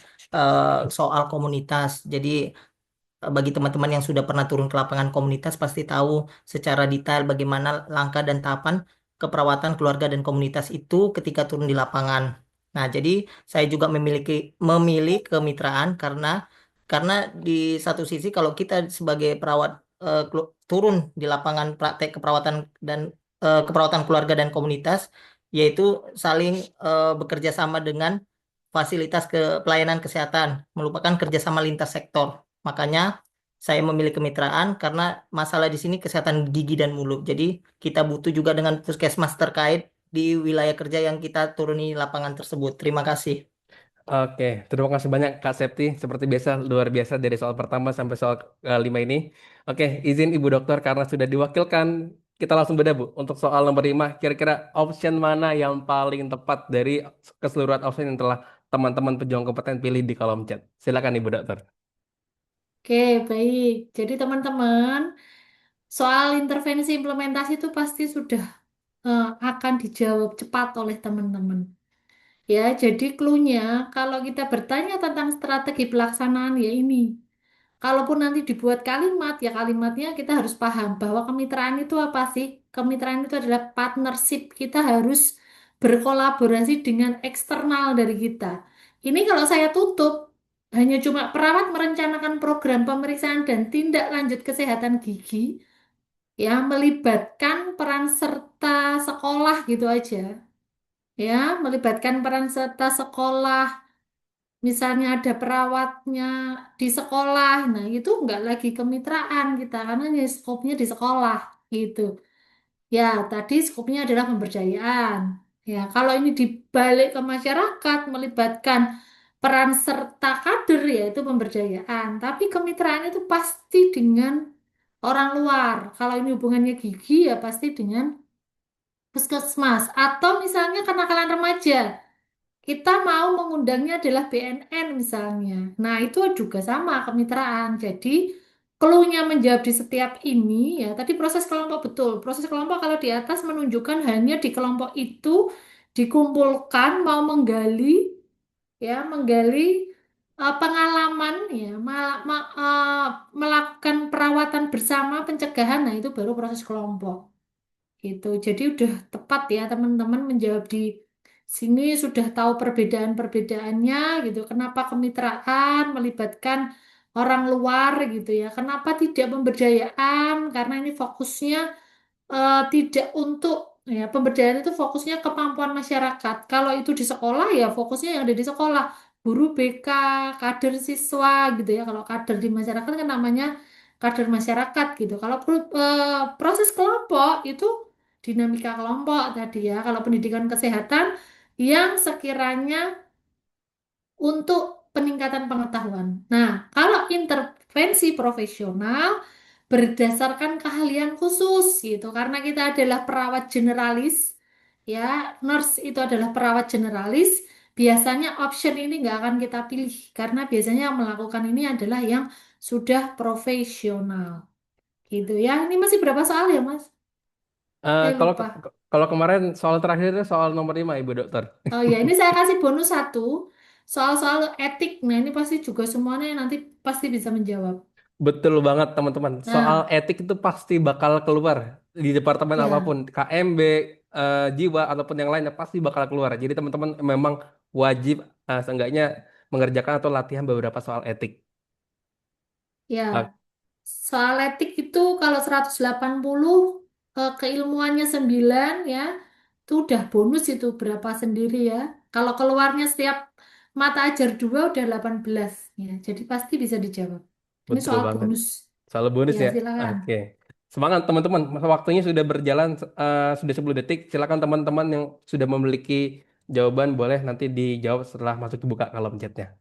soal komunitas. Jadi bagi teman-teman yang sudah pernah turun ke lapangan komunitas pasti tahu secara detail bagaimana langkah dan tahapan keperawatan keluarga dan komunitas itu ketika turun di lapangan. Nah, jadi saya juga memilih kemitraan karena karena di satu sisi kalau kita sebagai perawat turun di lapangan praktek keperawatan dan keperawatan keluarga dan komunitas, yaitu saling bekerja sama dengan fasilitas pelayanan kesehatan, merupakan kerjasama lintas sektor. Makanya saya memilih kemitraan karena masalah di sini kesehatan gigi dan mulut. Jadi kita butuh juga dengan puskesmas terkait di wilayah kerja yang kita turuni lapangan tersebut. Terima kasih. Oke, terima kasih banyak Kak Septi. Seperti biasa, luar biasa dari soal pertama sampai soal kelima ini. Oke, izin Ibu Dokter karena sudah diwakilkan, kita langsung beda Bu. Untuk soal nomor 5, kira-kira option mana yang paling tepat dari keseluruhan option yang telah teman-teman pejuang kompeten pilih di kolom chat? Silakan Ibu Dokter. Oke, baik. Jadi teman-teman, soal intervensi implementasi itu pasti sudah akan dijawab cepat oleh teman-teman. Ya, jadi clue-nya kalau kita bertanya tentang strategi pelaksanaan ya ini. Kalaupun nanti dibuat kalimat, ya kalimatnya kita harus paham bahwa kemitraan itu apa sih? Kemitraan itu adalah partnership. Kita harus berkolaborasi dengan eksternal dari kita. Ini kalau saya tutup, hanya cuma perawat merencanakan program pemeriksaan dan tindak lanjut kesehatan gigi, ya melibatkan peran serta sekolah gitu aja. Ya, melibatkan peran serta sekolah, misalnya ada perawatnya di sekolah, nah itu nggak lagi kemitraan kita karena ini skopnya di sekolah gitu. Ya, tadi skopnya adalah pemberdayaan. Ya, kalau ini dibalik ke masyarakat, melibatkan peran serta kader ya itu pemberdayaan. Tapi kemitraan itu pasti dengan orang luar. Kalau ini hubungannya gigi ya pasti dengan puskesmas atau misalnya kenakalan remaja. Kita mau mengundangnya adalah BNN misalnya. Nah, itu juga sama kemitraan. Jadi, clue-nya menjawab di setiap ini ya. Tadi proses kelompok betul. Proses kelompok kalau di atas menunjukkan hanya di kelompok itu dikumpulkan mau menggali ya, menggali pengalaman ya, melakukan perawatan bersama pencegahan. Nah, itu baru proses kelompok gitu. Jadi udah tepat ya teman-teman menjawab di sini sudah tahu perbedaan-perbedaannya gitu. Kenapa kemitraan melibatkan orang luar gitu ya? Kenapa tidak pemberdayaan? Karena ini fokusnya tidak untuk ya pemberdayaan itu fokusnya kemampuan masyarakat. Kalau itu di sekolah ya fokusnya yang ada di sekolah. Guru BK, kader siswa gitu ya. Kalau kader di masyarakat kan namanya kader masyarakat gitu. Kalau proses kelompok itu dinamika kelompok tadi ya. Kalau pendidikan kesehatan yang sekiranya untuk peningkatan pengetahuan. Nah, kalau intervensi profesional berdasarkan keahlian khusus gitu, karena kita adalah perawat generalis, ya, nurse itu adalah perawat generalis, biasanya option ini nggak akan kita pilih, karena biasanya yang melakukan ini adalah yang sudah profesional, gitu ya. Ini masih berapa soal ya, Mas? Eh, Saya kalau lupa. kalau kemarin soal terakhir itu soal nomor 5 Ibu Dokter. Oh ya, ini saya kasih bonus satu, soal-soal etik. Nah, ini pasti juga semuanya nanti pasti bisa menjawab. Betul banget teman-teman. Soal Nah, etik itu pasti bakal keluar di departemen apapun, ya. KMB, jiwa ataupun yang lainnya pasti bakal keluar. Jadi teman-teman memang wajib seenggaknya mengerjakan atau latihan beberapa soal etik. Ya, Ah, soal etik itu kalau 180 keilmuannya 9 ya, itu udah bonus itu berapa sendiri ya. Kalau keluarnya setiap mata ajar 2 udah 18 ya. Jadi pasti bisa dijawab. Ini betul soal banget. bonus. Soal bonus Ya, ya. silakan. Oke. Semangat teman-teman. Masa waktunya sudah berjalan sudah 10 detik. Silakan teman-teman yang sudah memiliki jawaban boleh nanti dijawab setelah masuk ke buka kolom chatnya.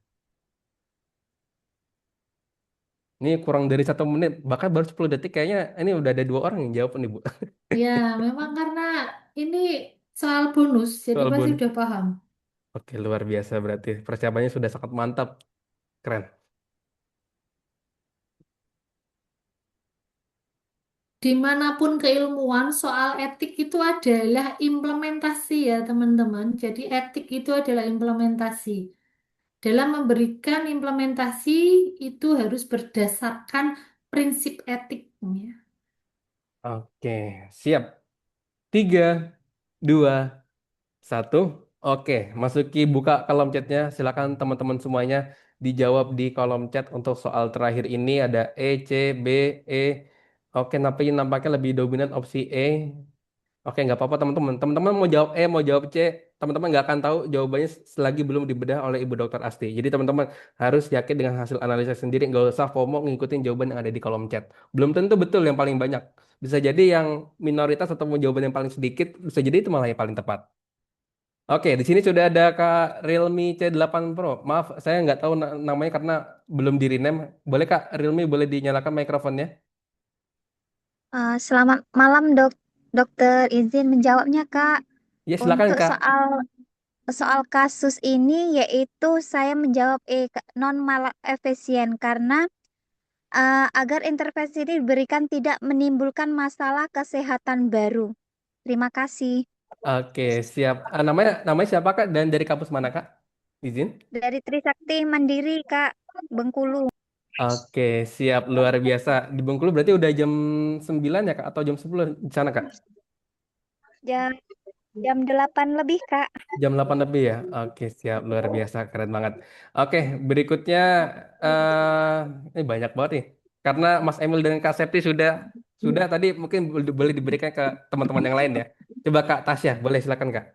Ini kurang dari 1 menit, bahkan baru 10 detik kayaknya ini udah ada 2 orang yang jawab nih Bu. Ya, memang karena ini soal bonus, jadi Soal pasti bonus. udah paham. Oke, luar biasa berarti. Persiapannya sudah sangat mantap. Keren. Dimanapun keilmuan, soal etik itu adalah implementasi ya teman-teman. Jadi etik itu adalah implementasi. Dalam memberikan implementasi itu harus berdasarkan prinsip etiknya. Oke, siap. 3, 2, 1. Oke, masuki buka kolom chatnya. Silakan teman-teman semuanya dijawab di kolom chat untuk soal terakhir ini ada E, C, B, E. Oke, nampaknya lebih dominan opsi E. Oke, nggak apa-apa teman-teman. Teman-teman mau jawab E, mau jawab C, teman-teman nggak akan tahu jawabannya selagi belum dibedah oleh Ibu Dokter Asti. Jadi teman-teman harus yakin dengan hasil analisis sendiri, nggak usah FOMO ngikutin jawaban yang ada di kolom chat. Belum tentu betul yang paling banyak. Bisa jadi yang minoritas atau mau jawaban yang paling sedikit, bisa jadi itu malah yang paling tepat. Oke, di sini sudah ada Kak Realme C8 Pro. Maaf, saya nggak tahu namanya karena belum di rename. Boleh Kak Realme boleh dinyalakan mikrofonnya? Selamat malam dokter, izin menjawabnya Kak. Ya silakan Untuk Kak. soal soal kasus ini yaitu saya menjawab non malefisien karena agar intervensi ini diberikan tidak menimbulkan masalah kesehatan baru. Terima kasih. Oke, siap. Namanya siapa Kak dan dari kampus mana Kak? Izin. Dari Trisakti Mandiri Kak, Bengkulu. Oke, siap luar biasa. Di Bengkulu berarti udah jam 9 ya Kak atau jam 10 di sana Kak? Jam jam 8 lebih Kak. Jam 8 lebih ya. Oke, siap luar biasa, keren banget. Oke, berikutnya ini banyak banget nih. Karena Mas Emil dan Kak Septi sudah tadi mungkin boleh diberikan ke teman-teman yang lain ya. Coba Kak Tasya, boleh silakan Kak.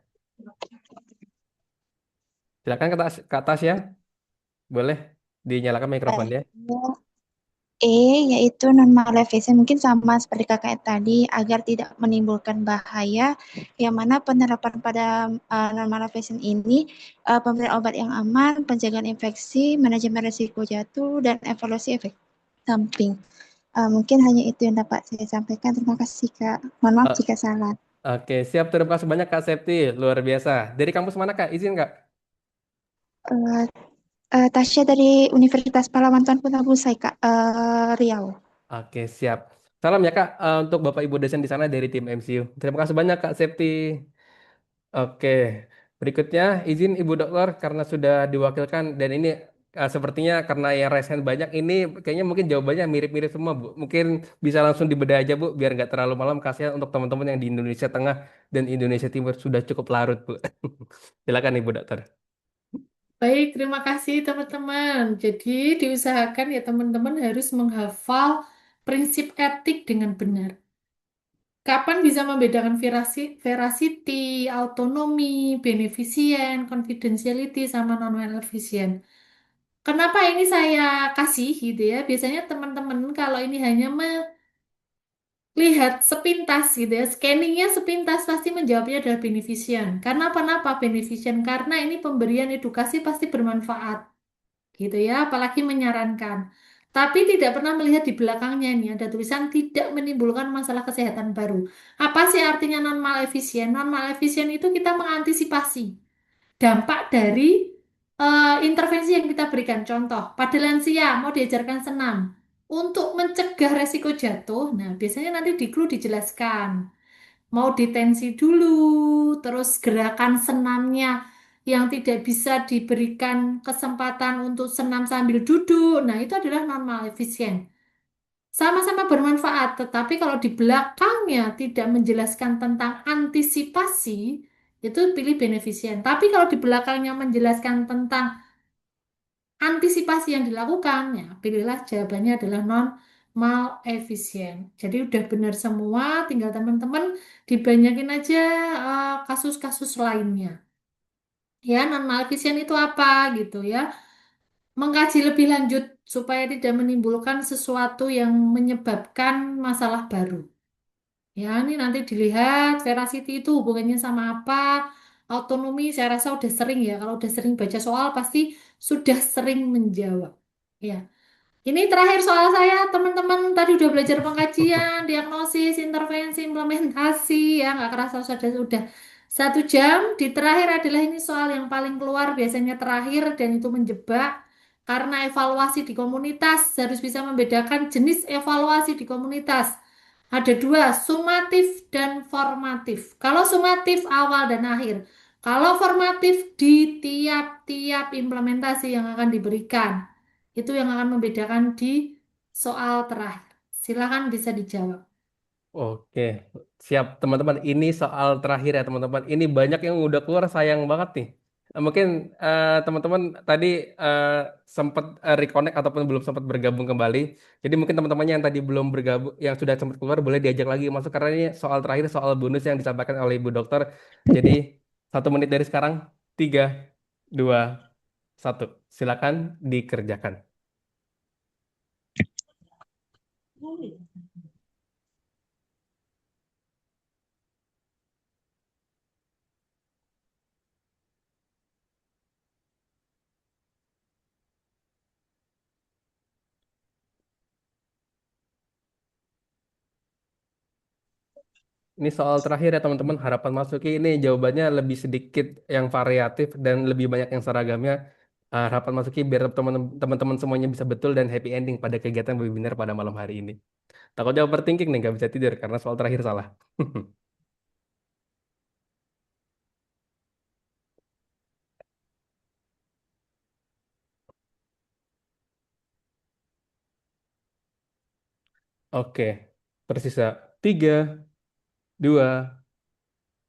Silakan Kak Tasya, boleh dinyalakan mikrofonnya. Yaitu non maleficent mungkin sama seperti kakak tadi agar tidak menimbulkan bahaya yang mana penerapan pada non maleficent ini pemberian obat yang aman, pencegahan infeksi, manajemen risiko jatuh dan evaluasi efek samping. Mungkin hanya itu yang dapat saya sampaikan. Terima kasih Kak. Mohon maaf Eh, jika salah. Oke, siap. Terima kasih banyak Kak Septi, luar biasa. Dari kampus mana Kak? Izin Kak. Uh, Tasya dari Universitas Pahlawan Tuan Putri Busai Kak, Riau. Oke, siap. Salam ya Kak untuk Bapak Ibu dosen di sana dari tim MCU. Terima kasih banyak Kak Septi. Oke, berikutnya izin Ibu Dokter karena sudah diwakilkan dan ini sepertinya karena yang resen banyak ini kayaknya mungkin jawabannya mirip-mirip semua Bu. Mungkin bisa langsung dibedah aja Bu biar nggak terlalu malam kasihan untuk teman-teman yang di Indonesia Tengah dan Indonesia Timur sudah cukup larut Bu. Silakan Ibu Dokter. Baik, terima kasih teman-teman. Jadi diusahakan ya teman-teman harus menghafal prinsip etik dengan benar. Kapan bisa membedakan veracity, autonomi, beneficient, confidentiality, sama non-beneficient? Kenapa ini saya kasih gitu ya? Biasanya teman-teman kalau ini hanya melihat sepintas gitu ya, scanningnya sepintas pasti menjawabnya adalah beneficient. Karena apa beneficient? Karena ini pemberian edukasi pasti bermanfaat gitu ya, apalagi menyarankan. Tapi tidak pernah melihat di belakangnya nih ada tulisan tidak menimbulkan masalah kesehatan baru. Apa sih artinya non malefisien? Non malefisien itu kita mengantisipasi dampak dari intervensi yang kita berikan. Contoh, pada lansia mau diajarkan senam untuk mencegah resiko jatuh. Nah, biasanya nanti di clue dijelaskan mau ditensi dulu, terus gerakan senamnya yang tidak bisa diberikan kesempatan untuk senam sambil duduk. Nah, itu adalah non malefisien. Sama-sama bermanfaat, tetapi kalau di belakangnya tidak menjelaskan tentang antisipasi, itu pilih beneficient. Tapi kalau di belakangnya menjelaskan tentang antisipasi yang dilakukan, ya pilihlah jawabannya adalah non malefisien. Jadi udah benar semua, tinggal teman-teman dibanyakin aja kasus-kasus lainnya. Ya, non malefisien itu apa gitu ya? Mengkaji lebih lanjut supaya tidak menimbulkan sesuatu yang menyebabkan masalah baru. Ya, ini nanti dilihat veracity itu hubungannya sama apa. Autonomi saya rasa udah sering ya. Kalau udah sering baca soal pasti sudah sering menjawab. Ya. Ini terakhir soal saya, teman-teman tadi udah belajar pengkajian, diagnosis, intervensi, implementasi, ya nggak kerasa sudah 1 jam. Di terakhir adalah ini soal yang paling keluar biasanya terakhir dan itu menjebak karena evaluasi di komunitas harus bisa membedakan jenis evaluasi di komunitas. Ada dua, sumatif dan formatif. Kalau sumatif awal dan akhir, kalau formatif di tiap-tiap implementasi yang akan diberikan. Itu yang akan membedakan di soal terakhir. Silakan bisa dijawab. Oke, siap teman-teman. Ini soal terakhir ya teman-teman. Ini banyak yang udah keluar, sayang banget nih. Mungkin teman-teman tadi eh, sempat reconnect ataupun belum sempat bergabung kembali. Jadi mungkin teman-temannya yang tadi belum bergabung, yang sudah sempat keluar boleh diajak lagi masuk karena ini soal terakhir, soal bonus yang disampaikan oleh Ibu Dokter. Jadi 1 menit dari sekarang, 3, 2, 1. Silakan dikerjakan. Ini soal terakhir ya teman-teman, harapan masuki ini jawabannya lebih sedikit yang variatif dan lebih banyak yang seragamnya. Harapan masuki biar teman-teman semuanya bisa betul dan happy ending pada kegiatan webinar pada malam hari ini. Takutnya overthinking nih, nggak bisa tidur karena soal terakhir salah. Oke, tersisa 3, 2,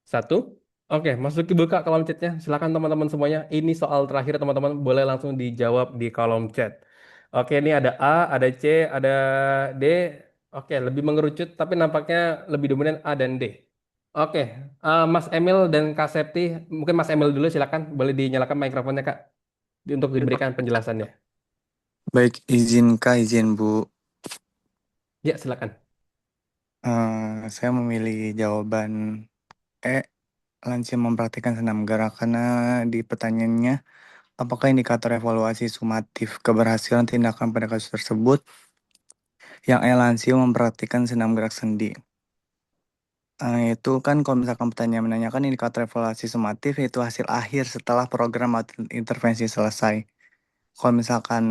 1. Oke, masuki buka kolom chatnya. Silakan teman-teman semuanya. Ini soal terakhir teman-teman, boleh langsung dijawab di kolom chat. Oke, ini ada A, ada C, ada D. Oke, lebih mengerucut, tapi nampaknya lebih dominan A dan D. Oke, Mas Emil dan Kak Septi, mungkin Mas Emil dulu silakan, boleh dinyalakan mikrofonnya Kak, untuk diberikan penjelasannya. Baik, izin Kak, izin Bu. Ya, silakan. Saya memilih jawaban E, lansia memperhatikan senam gerak karena di pertanyaannya, apakah indikator evaluasi sumatif keberhasilan tindakan pada kasus tersebut yang E lansia memperhatikan senam gerak sendi. Itu kan kalau misalkan pertanyaan menanyakan indikator evaluasi sumatif itu hasil akhir setelah program atau intervensi selesai. Kalau misalkan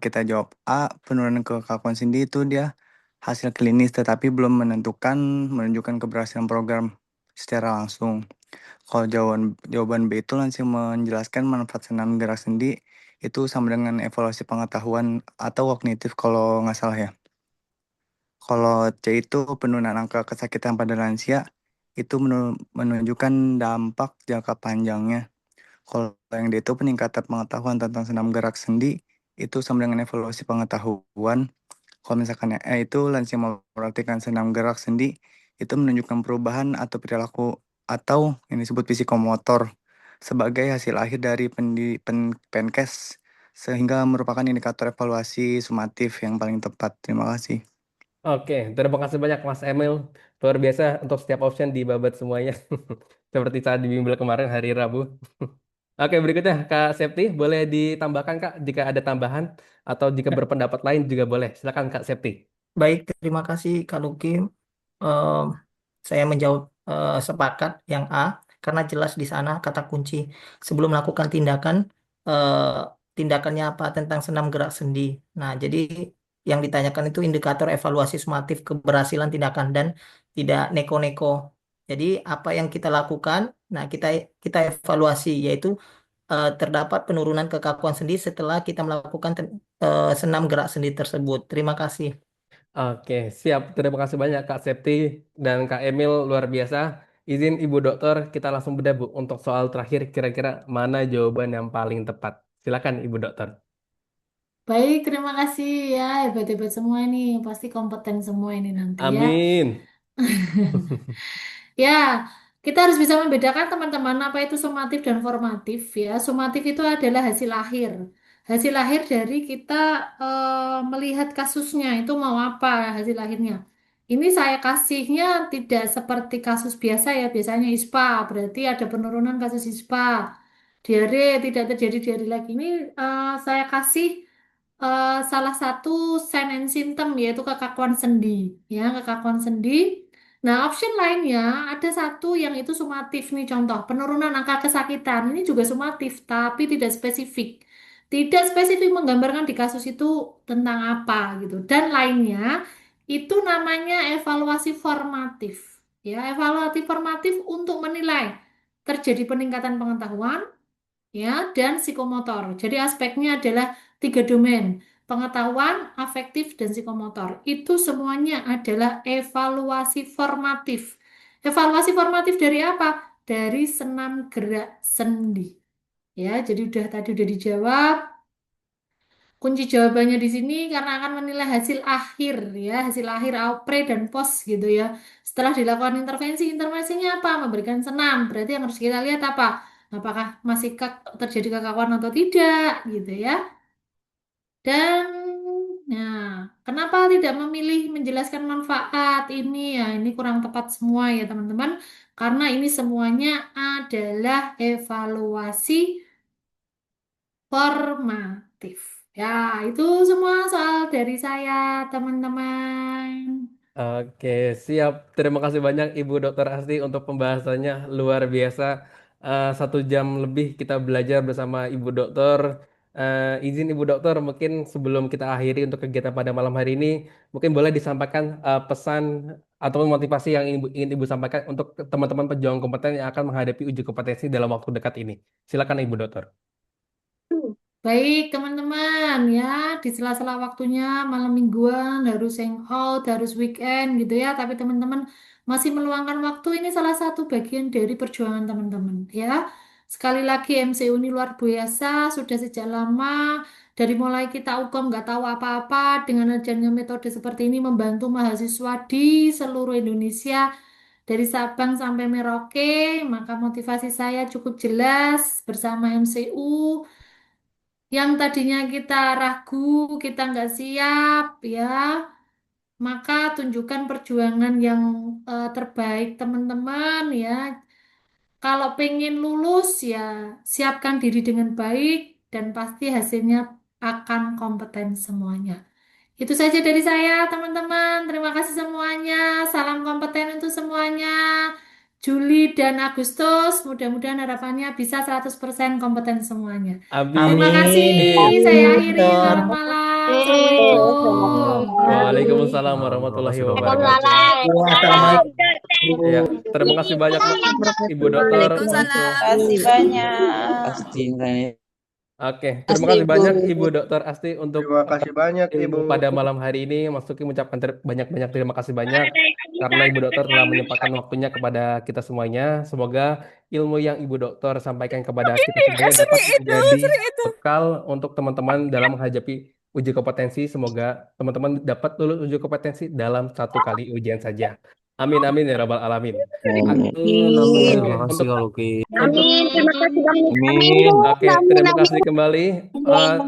kita jawab A, penurunan kekakuan sendi itu dia hasil klinis tetapi belum menunjukkan keberhasilan program secara langsung. Kalau jawaban B itu langsung menjelaskan manfaat senam gerak sendi itu sama dengan evaluasi pengetahuan atau kognitif kalau nggak salah ya. Kalau C itu penurunan angka kesakitan pada lansia itu menunjukkan dampak jangka panjangnya. Kalau yang D itu peningkatan pengetahuan tentang senam gerak sendi itu sama dengan evaluasi pengetahuan. Kalau misalkan yang E itu lansia memperhatikan senam gerak sendi itu menunjukkan perubahan atau perilaku atau yang disebut psikomotor sebagai hasil akhir dari Penkes sehingga merupakan indikator evaluasi sumatif yang paling tepat. Terima kasih. Oke, terima kasih banyak Mas Emil. Luar biasa untuk setiap option dibabat semuanya. Seperti saat di bimbel kemarin hari Rabu. Oke, berikutnya Kak Septi, boleh ditambahkan Kak jika ada tambahan atau jika berpendapat lain juga boleh. Silakan Kak Septi. Baik, terima kasih Kak Luki. Eh, saya menjawab sepakat yang A karena jelas di sana kata kunci sebelum melakukan tindakan eh, tindakannya apa tentang senam gerak sendi. Nah, jadi yang ditanyakan itu indikator evaluasi sumatif keberhasilan tindakan dan tidak neko-neko. Jadi apa yang kita lakukan, nah kita kita evaluasi yaitu terdapat penurunan kekakuan sendi setelah kita melakukan senam gerak sendi tersebut. Terima kasih. Oke, siap. Terima kasih banyak Kak Septi dan Kak Emil, luar biasa. Izin Ibu Dokter, kita langsung bedah Bu untuk soal terakhir kira-kira mana jawaban yang paling tepat. Silakan Ibu Dokter. Baik, terima kasih ya. Hebat-hebat semua ini. Pasti kompeten semua ini nanti ya. Amin. Ya, kita harus bisa membedakan teman-teman apa itu sumatif dan formatif ya. Sumatif itu adalah hasil akhir. Hasil akhir dari kita melihat kasusnya itu mau apa hasil akhirnya. Ini saya kasihnya tidak seperti kasus biasa ya. Biasanya ISPA, berarti ada penurunan kasus ISPA. Diare tidak terjadi diare lagi. Ini saya kasih salah satu sign and symptom yaitu kekakuan sendi. Ya, kekakuan sendi. Nah, option lainnya ada satu yang itu sumatif nih contoh penurunan angka kesakitan ini juga sumatif tapi tidak spesifik. Tidak spesifik menggambarkan di kasus itu tentang apa gitu. Dan lainnya itu namanya evaluasi formatif. Ya, evaluasi formatif untuk menilai terjadi peningkatan pengetahuan ya dan psikomotor. Jadi aspeknya adalah tiga domain. pengetahuan, afektif, dan psikomotor. Itu semuanya adalah evaluasi formatif. Evaluasi formatif dari apa? Dari senam gerak sendi. Ya, jadi tadi udah dijawab. Kunci jawabannya di sini karena akan menilai hasil akhir ya, hasil akhir pre dan post gitu ya. Setelah dilakukan intervensi, intervensinya apa? Memberikan senam. Berarti yang harus kita lihat apa? Apakah masih terjadi kekakuan atau tidak gitu ya. Dan nah, kenapa tidak memilih menjelaskan manfaat ini ya? Ini kurang tepat semua ya teman-teman. Karena ini semuanya adalah evaluasi formatif. Ya, itu semua soal dari saya, teman-teman. Oke, siap. Terima kasih banyak Ibu Dokter Asti untuk pembahasannya luar biasa. 1 jam lebih kita belajar bersama Ibu Dokter. Izin Ibu Dokter, mungkin sebelum kita akhiri untuk kegiatan pada malam hari ini, mungkin boleh disampaikan pesan atau motivasi yang ingin Ibu sampaikan untuk teman-teman pejuang kompeten yang akan menghadapi uji kompetensi dalam waktu dekat ini. Silakan Ibu Dokter. Baik, teman-teman ya, di sela-sela waktunya malam mingguan harus hangout, harus weekend gitu ya, tapi teman-teman masih meluangkan waktu ini salah satu bagian dari perjuangan teman-teman ya. Sekali lagi MCU ini luar biasa, sudah sejak lama dari mulai kita UKOM nggak tahu apa-apa dengan adanya metode seperti ini membantu mahasiswa di seluruh Indonesia dari Sabang sampai Merauke, maka motivasi saya cukup jelas bersama MCU yang tadinya kita ragu, kita nggak siap, ya, maka tunjukkan perjuangan yang terbaik teman-teman, ya. Kalau pengen lulus, ya, siapkan diri dengan baik dan pasti hasilnya akan kompeten semuanya. Itu saja dari saya, teman-teman. Terima kasih semuanya. Salam kompeten untuk semuanya. Juli dan Agustus, mudah-mudahan harapannya bisa 100% kompeten semuanya. Terima kasih. Amin. Saya akhiri. Dokter. Selamat malam. Assalamualaikum. Waalaikumsalam warahmatullahi wabarakatuh. Assalamualaikum. Ya, terima kasih banyak Ibu Dokter untuk Kasih banyak. Pasti Ray. Oke, terima kasih banyak Ibu Dokter Asti untuk Terima kasih banyak ilmu Ibu. pada malam hari ini. Mas Tuki mengucapkan banyak-banyak terima kasih banyak karena Ibu Dokter telah menyempatkan waktunya kepada kita semuanya. Semoga ilmu yang Ibu Dokter sampaikan kepada kita semuanya dapat menjadi bekal untuk teman-teman dalam menghadapi uji kompetensi. Semoga teman-teman dapat lulus uji kompetensi dalam 1 kali ujian saja. Amin amin ya rabbal alamin. Amin. Terima kasih Untuk Kak Luki. Amin. Terima kasih. Amin. Oke, terima kasih kembali.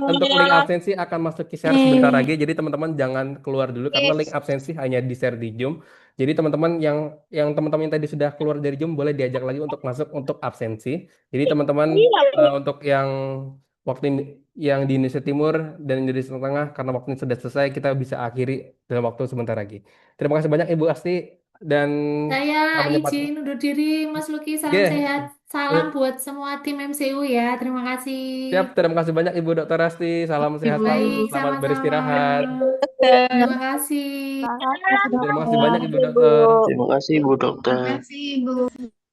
Untuk link absensi akan masuk ke share sebentar lagi. Jadi teman-teman jangan keluar dulu karena link absensi hanya di share di Zoom. Jadi teman-teman yang teman-teman yang tadi sudah keluar dari Zoom boleh diajak lagi untuk masuk untuk absensi. Jadi teman-teman untuk yang yang di Indonesia Timur dan Indonesia Tengah karena waktunya sudah selesai kita bisa akhiri dalam waktu sebentar lagi. Terima kasih banyak Ibu Asti dan Saya menyempatkan. izin undur diri, Mas Luki. Salam Oke. sehat. Salam buat semua tim MCU ya. Terima kasih. Siap, terima kasih banyak Ibu Dokter Asti. Salam sehat selalu. Baik, Selamat sama-sama. beristirahat. Terima kasih. Terima kasih banyak Ibu Dokter. Terima kasih Bu Dokter. Terima kasih, Bu.